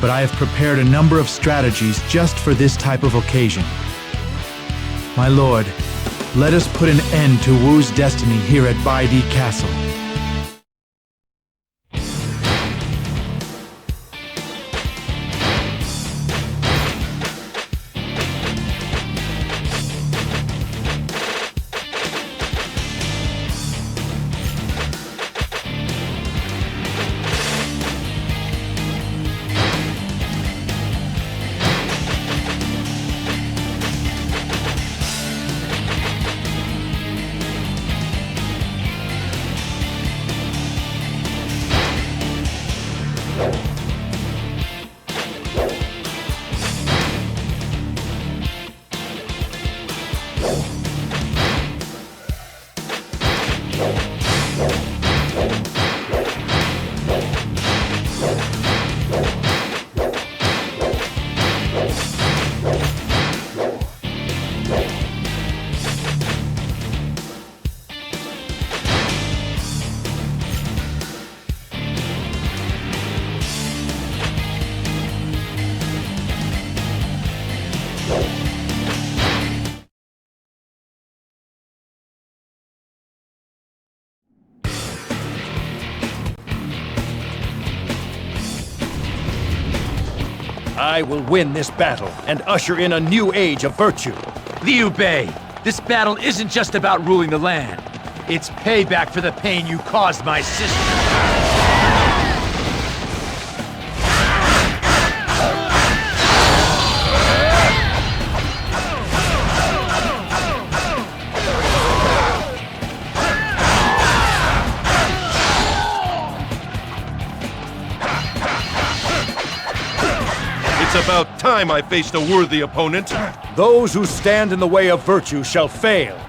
But I have prepared a number of strategies just for this type of occasion. My lord, let us put an end to Wu's destiny here at Bai Di Castle. I will win this battle and usher in a new age of virtue. Liu Bei, this battle isn't just about ruling the land. It's payback for the pain you caused my sister. It's about time I faced a worthy opponent. Those who stand in the way of virtue shall fail.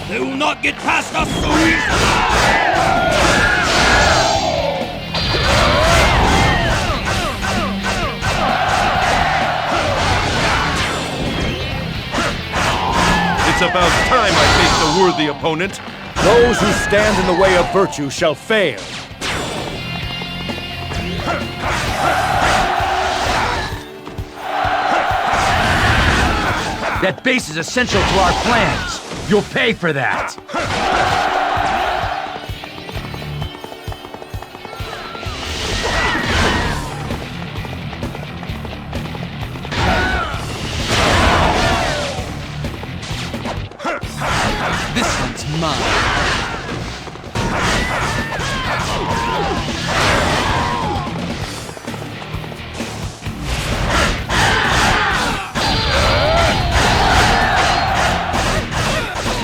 They will not get past us so easily! It's about time I faced a worthy opponent. Those who stand in the way of virtue shall fail. That base is essential to our plans. You'll pay for that. This one's mine.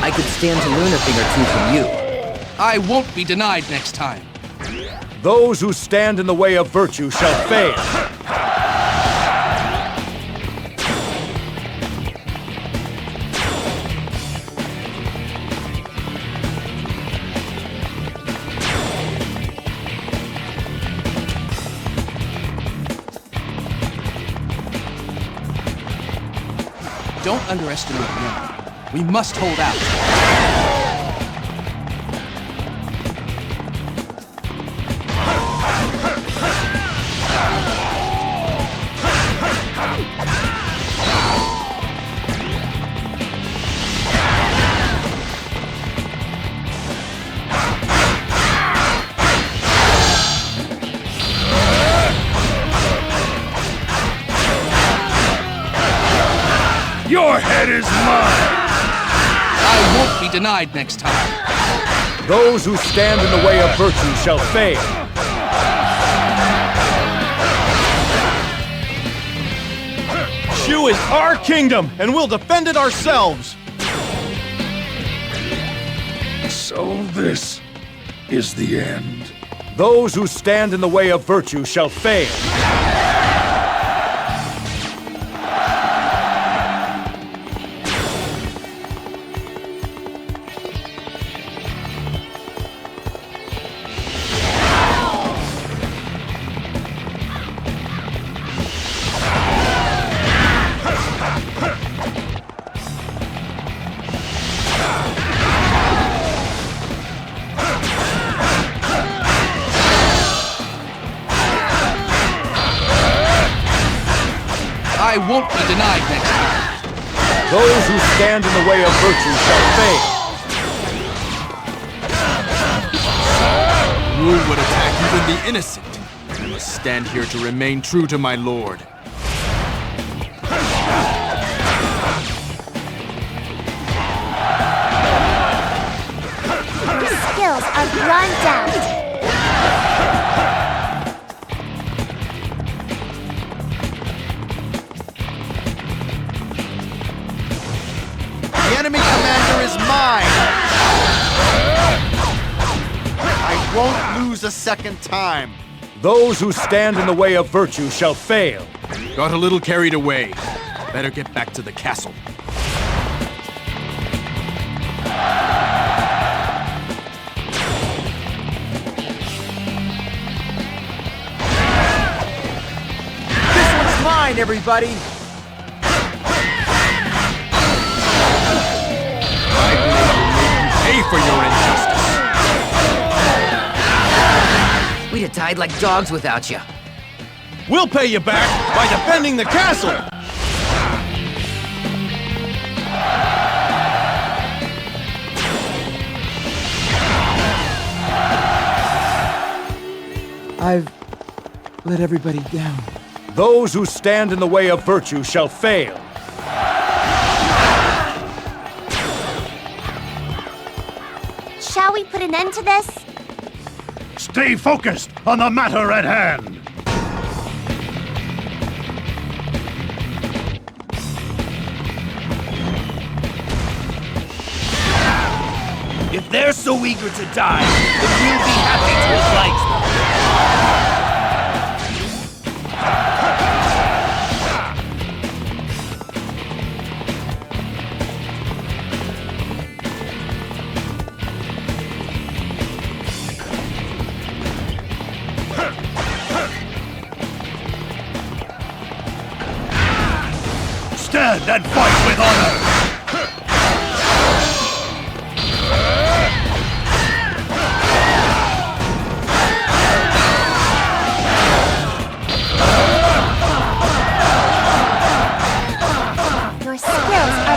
I could stand to learn a thing or two from you. I won't be denied next time. Those who stand in the way of virtue shall fail. Don't underestimate the enemy. We must hold out. Your head is mine! I won't be denied next time. Those who stand in the way of virtue shall fail. Shu is our kingdom, and we'll defend it ourselves! So this is the end. Those who stand in the way of virtue shall fail. I won't be denied next time. Those who stand in the way of virtue shall fail. Wu would attack even the innocent. I must stand here to remain true to my lord. Your skills are beyond doubt. The enemy commander is mine! I won't lose a second time. Those who stand in the way of virtue shall fail. Got a little carried away. Better get back to the castle. This one's mine, everybody! Pay for your injustice. We'd have died like dogs without you. We'll pay you back by defending the castle! I've let everybody down. Those who stand in the way of virtue shall fail. Shall we put an end to this? Stay focused on the matter at hand. If they're so eager to die, then we'll be happy to oblige them. Stand and fight with honor! Your skills are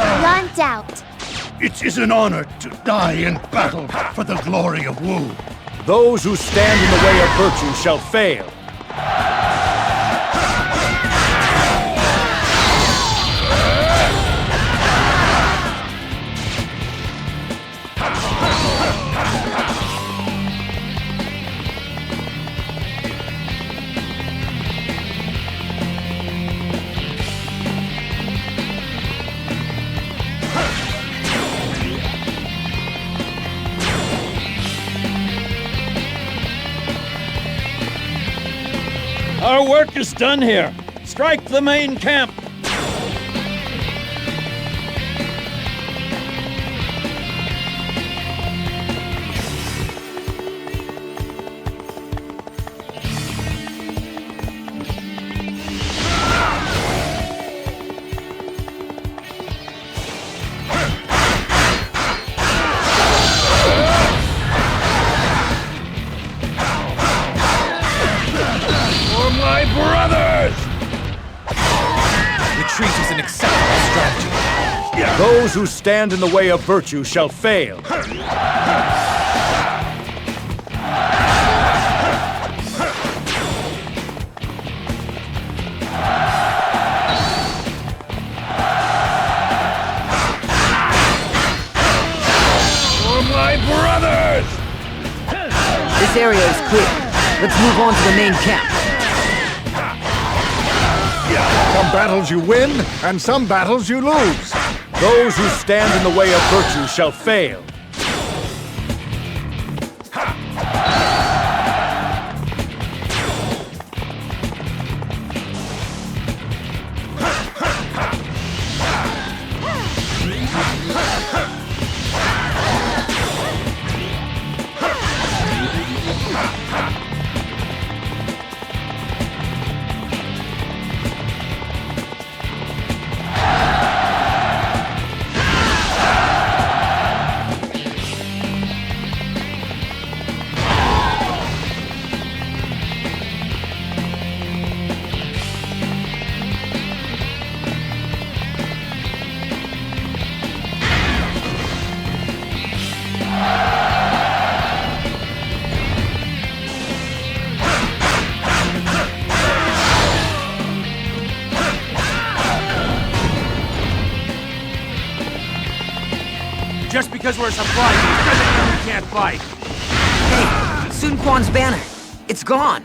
It is an honor to die in battle for the glory of Wu. Those who stand in the way of virtue shall fail. Our work is done here. Strike the main camp. My brothers! Retreat is an acceptable strategy. Those who stand in the way of virtue shall fail. For my brothers! This area is clear. Let's move on to the main camp. Some battles you win, and some battles you lose. Those who stand in the way of virtue shall fail. Just because we're supplied doesn't mean we can't fight. Hey, Sun Quan's banner. It's gone.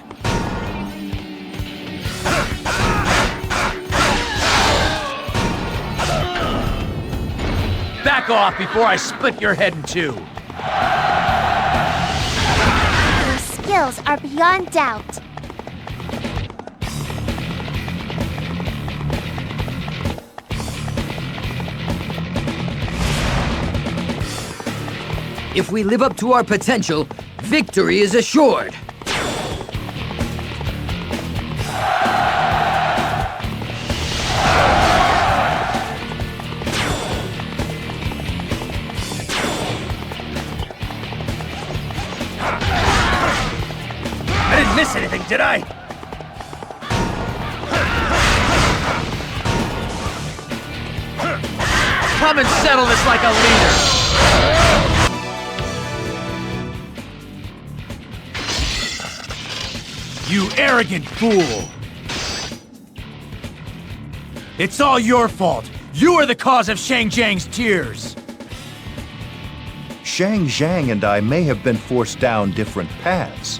Back off before I split your head in two. Your skills are beyond doubt. If we live up to our potential, victory is assured. I didn't miss anything, did I? Come and settle this like a leader. You arrogant fool! It's all your fault! You are the cause of Shang Jiang's tears! Shang Jiang and I may have been forced down different paths,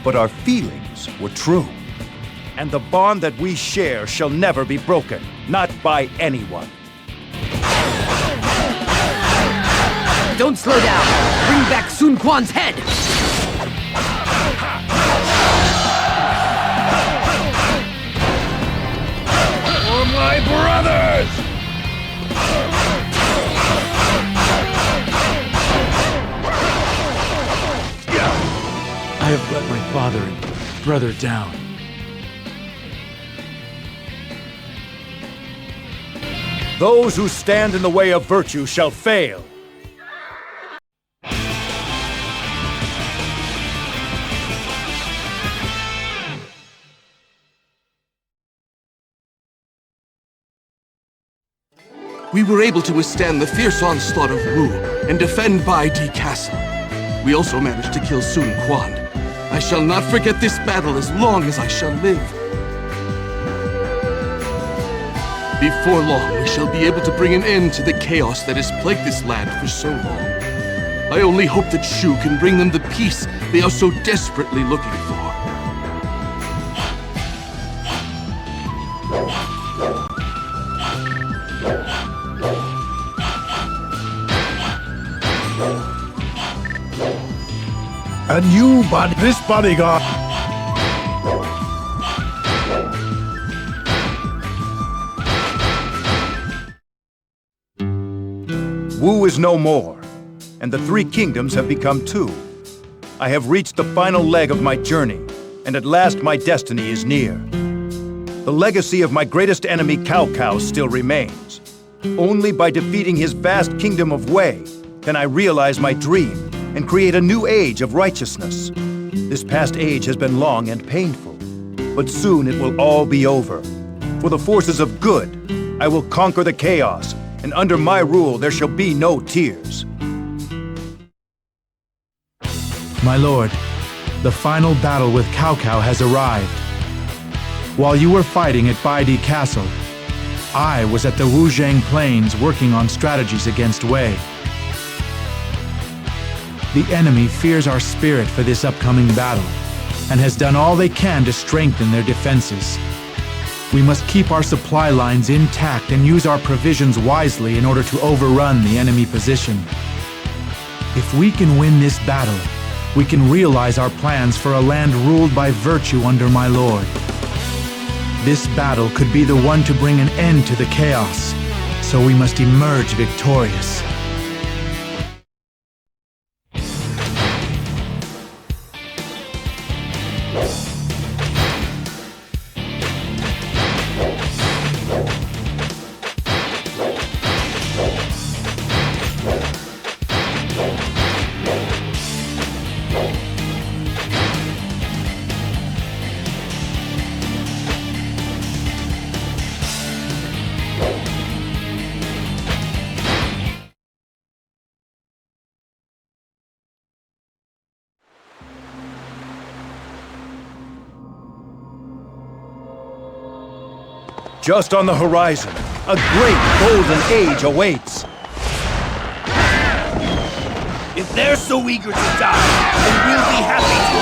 but our feelings were true. And the bond that we share shall never be broken, not by anyone. Don't slow down! Bring back Sun Quan's head! For my brothers! I have let my father and brother down. Those who stand in the way of virtue shall fail. we were able to withstand the fierce onslaught of Wu and defend Bai Di Castle. We also managed to kill Sun Quan. I shall not forget this battle as long as I shall live. Before long, we shall be able to bring an end to the chaos that has plagued this land for so long. I only hope that Shu can bring them the peace they are so desperately looking for. A new body. This bodyguard. Wu is no more, and the three kingdoms have become two. I have reached the final leg of my journey, and at last my destiny is near. The legacy of my greatest enemy, Cao Cao, still remains. Only by defeating his vast kingdom of Wei can I realize my dream and create a new age of righteousness. This past age has been long and painful, but soon it will all be over. For the forces of good, I will conquer the chaos, and under my rule there shall be no tears. My lord, the final battle with Cao Cao has arrived. While you were fighting at Bai Di Castle, I was at the Wuzhang Plains working on strategies against Wei. The enemy fears our spirit for this upcoming battle, and has done all they can to strengthen their defenses. We must keep our supply lines intact and use our provisions wisely in order to overrun the enemy position. If we can win this battle, we can realize our plans for a land ruled by virtue under my lord. This battle could be the one to bring an end to the chaos, so we must emerge victorious. Just on the horizon, a great golden age awaits. If they're so eager to die, then we'll be happy to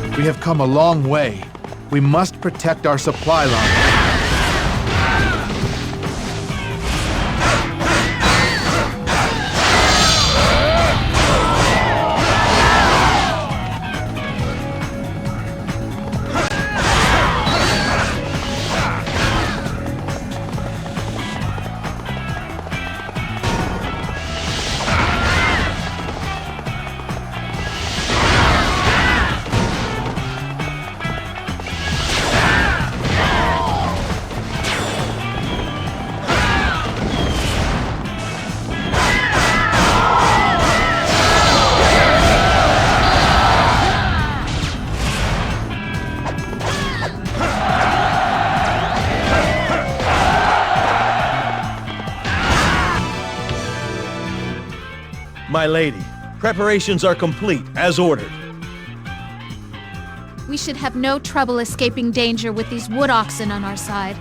oblige. We have come a long way. We must protect our supply line. My lady, preparations are complete, as ordered. We should have no trouble escaping danger with these wood oxen on our side.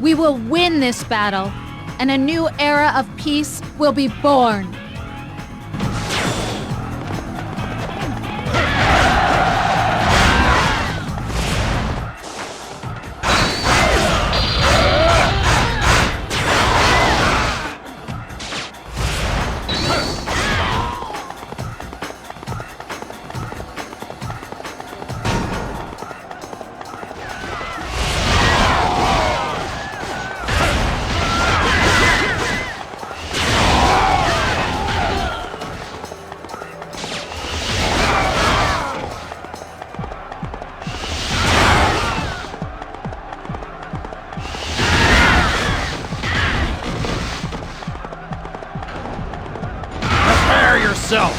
We will win this battle, and a new era of peace will be born. Yourself.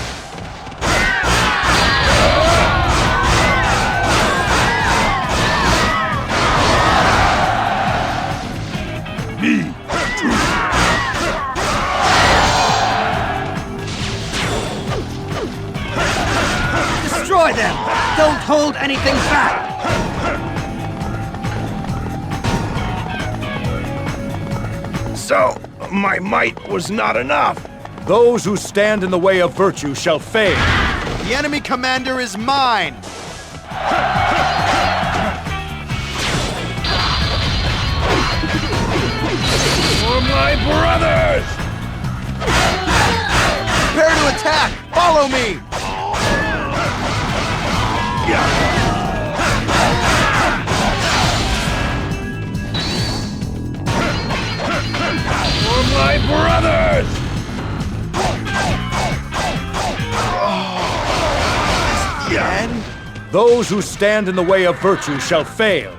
Destroy them! Don't hold anything back! So, my might was not enough. Those who stand in the way of virtue shall fail. The enemy commander is mine! For my brothers! Prepare to attack! Follow me! For my brothers! And those who stand in the way of virtue shall fail.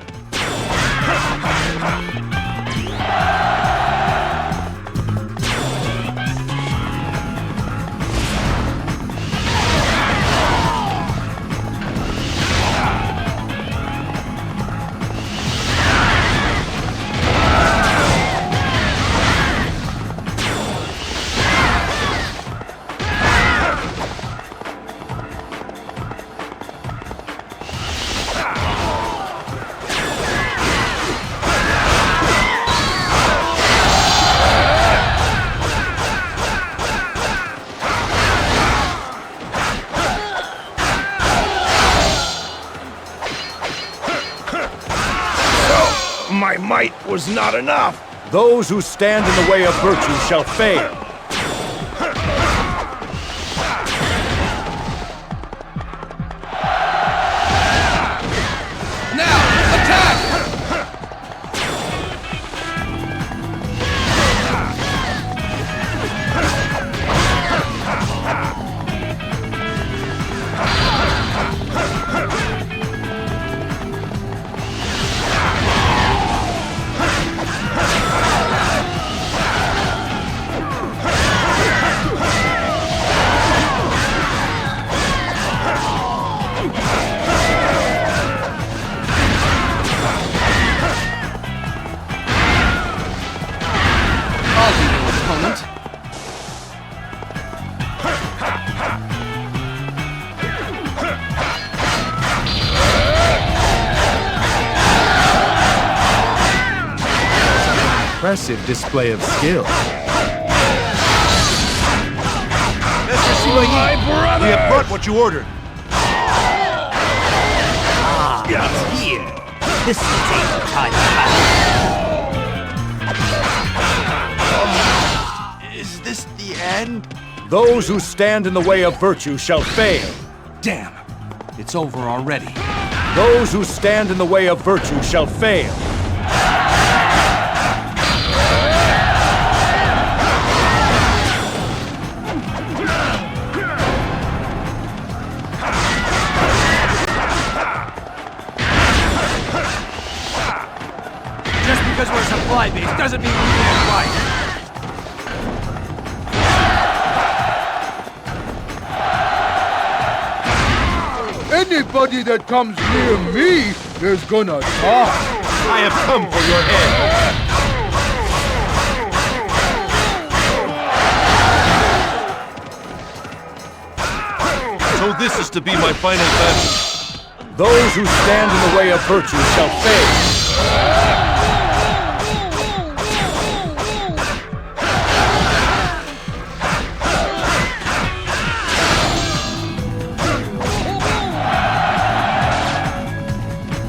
My might was not enough. Those who stand in the way of virtue shall fail. Now, attack! Impressive display of skill. Mr. Shu Wei, we have brought what you ordered. Ah, it's here. This is the time of battle. is this the end? Those who stand in the way of virtue shall fail. Damn. It's over already. Those who stand in the way of virtue shall fail. Just because we're a supply base doesn't mean we can't fight. Anybody that comes near me is gonna die. I have come for your head. So this is to be my final battle. Those who stand in the way of virtue shall fail.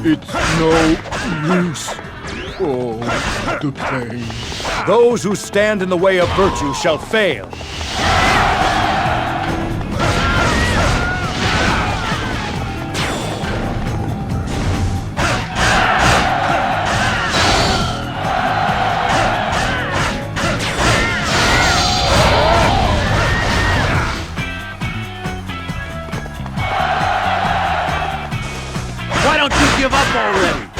It's no use. Oh, the pain. Those who stand in the way of virtue shall fail. Why don't you give up already?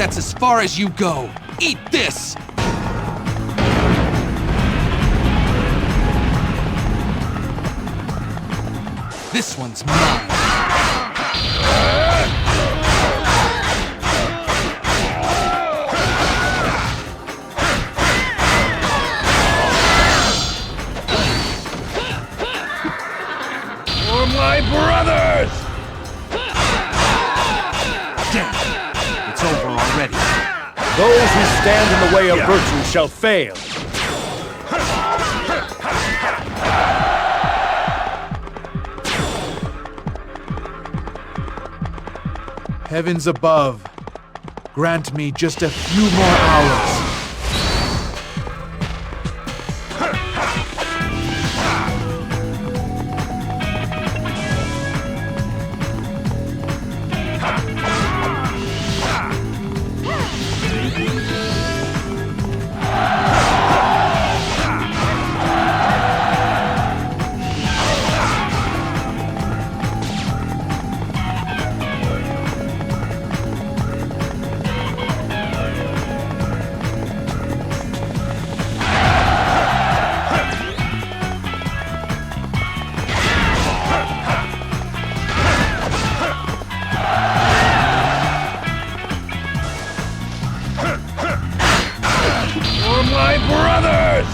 That's as far as you go. Eat this! This one's mine. For my brothers! Damn, it's over already. Those who stand in the way of virtue shall fail. Heavens above, grant me just a few more hours. For my brothers!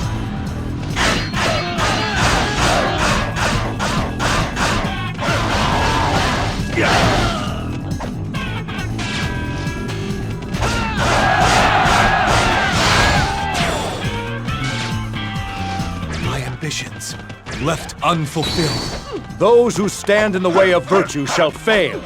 My ambitions left unfulfilled. Those who stand in the way of virtue shall fail.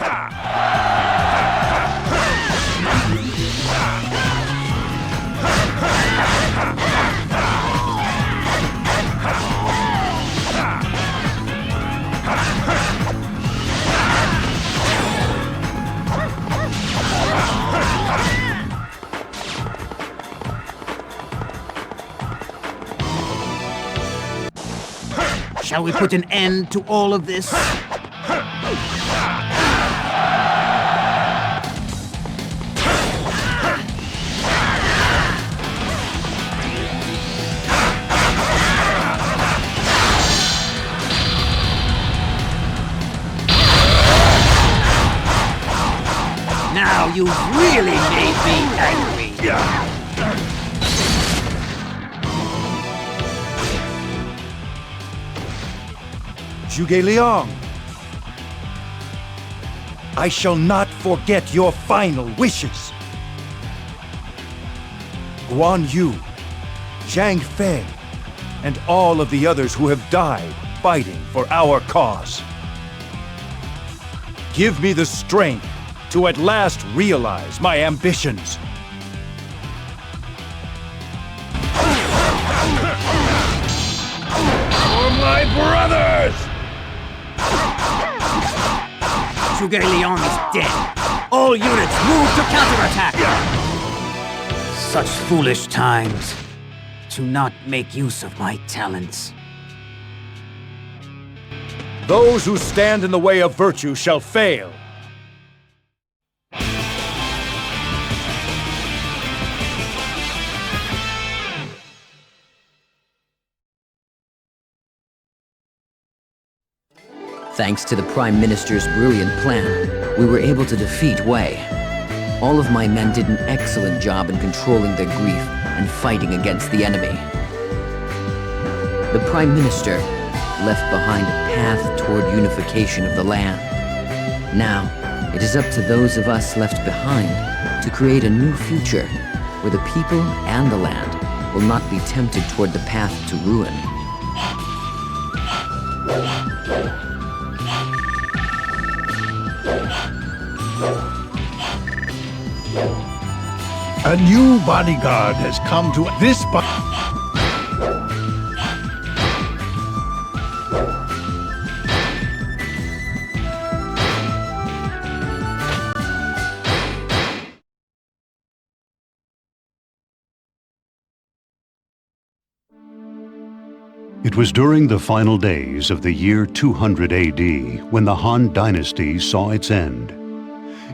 Shall we put an end to all of this? Now you've really made me angry. Zhuge Liang, I shall not forget your final wishes. Guan Yu, Zhang Fei, and all of the others who have died fighting for our cause. Give me the strength to at last realize my ambitions. For my brothers! Zhuge Liang is dead. All units move to counterattack. Such foolish times to not make use of my talents. Those who stand in the way of virtue shall fail. Thanks to the Prime Minister's brilliant plan, we were able to defeat Wei. All of my men did an excellent job in controlling their grief and fighting against the enemy. The Prime Minister left behind a path toward unification of the land. Now, it is up to those of us left behind to create a new future where the people and the land will not be tempted toward the path to ruin. A new bodyguard has come to this It was during the final days of the year 200 AD when the Han Dynasty saw its end.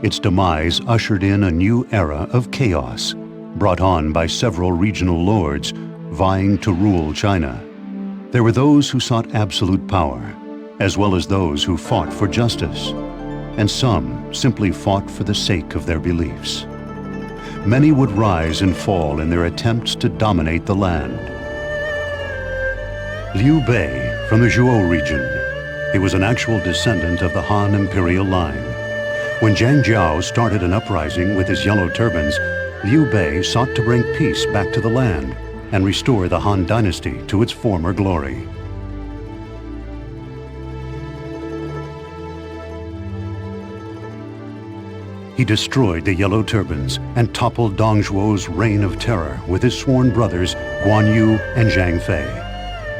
Its demise ushered in a new era of chaos, brought on by several regional lords vying to rule China. There were those who sought absolute power, as well as those who fought for justice, and some simply fought for the sake of their beliefs. Many would rise and fall in their attempts to dominate the land. Liu Bei from the Zhuo region. He was an actual descendant of the Han imperial line. When Zhang Jiao started an uprising with his yellow turbans, Liu Bei sought to bring peace back to the land and restore the Han dynasty to its former glory. He destroyed the Yellow Turbans and toppled Dongzhuo's reign of terror with his sworn brothers Guan Yu and Zhang Fei.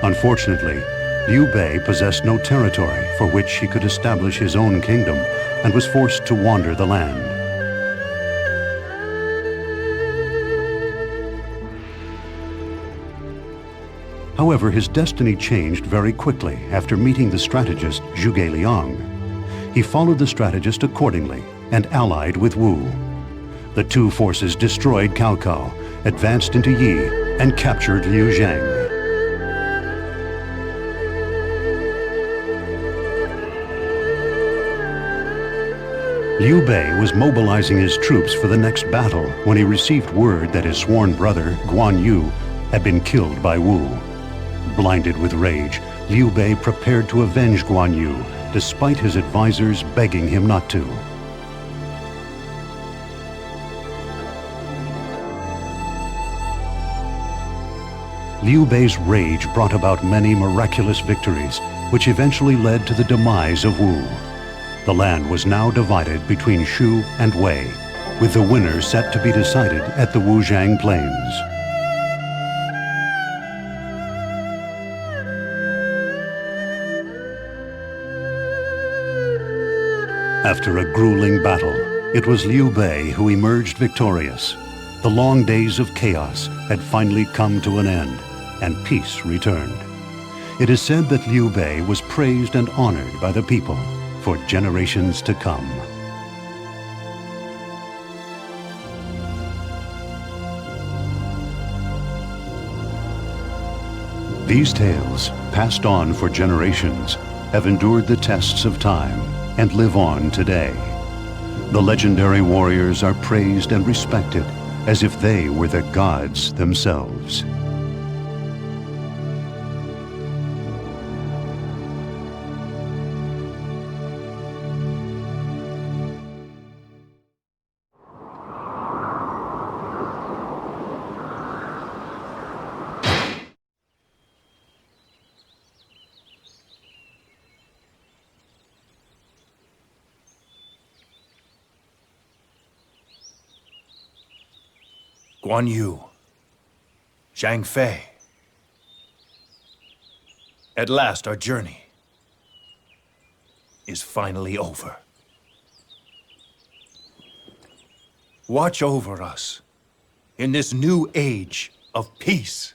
Unfortunately, Liu Bei possessed no territory for which he could establish his own kingdom and was forced to wander the land. However, his destiny changed very quickly after meeting the strategist Zhuge Liang. He followed the strategist accordingly and allied with Wu. The two forces destroyed Cao Cao, advanced into Yi, and captured Liu Zhang. Liu Bei was mobilizing his troops for the next battle when he received word that his sworn brother, Guan Yu, had been killed by Wu. Blinded with rage, Liu Bei prepared to avenge Guan Yu, despite his advisors begging him not to. Liu Bei's rage brought about many miraculous victories, which eventually led to the demise of Wu. The land was now divided between Shu and Wei, with the winner set to be decided at the Wujiang Plains. After a grueling battle, it was Liu Bei who emerged victorious. The long days of chaos had finally come to an end, and peace returned. It is said that Liu Bei was praised and honored by the people for generations to come. These tales, passed on for generations, have endured the tests of time and live on today. The legendary warriors are praised and respected as if they were the gods themselves. Guan Yu, Zhang Fei. At last our journey is finally over. Watch over us in this new age of peace.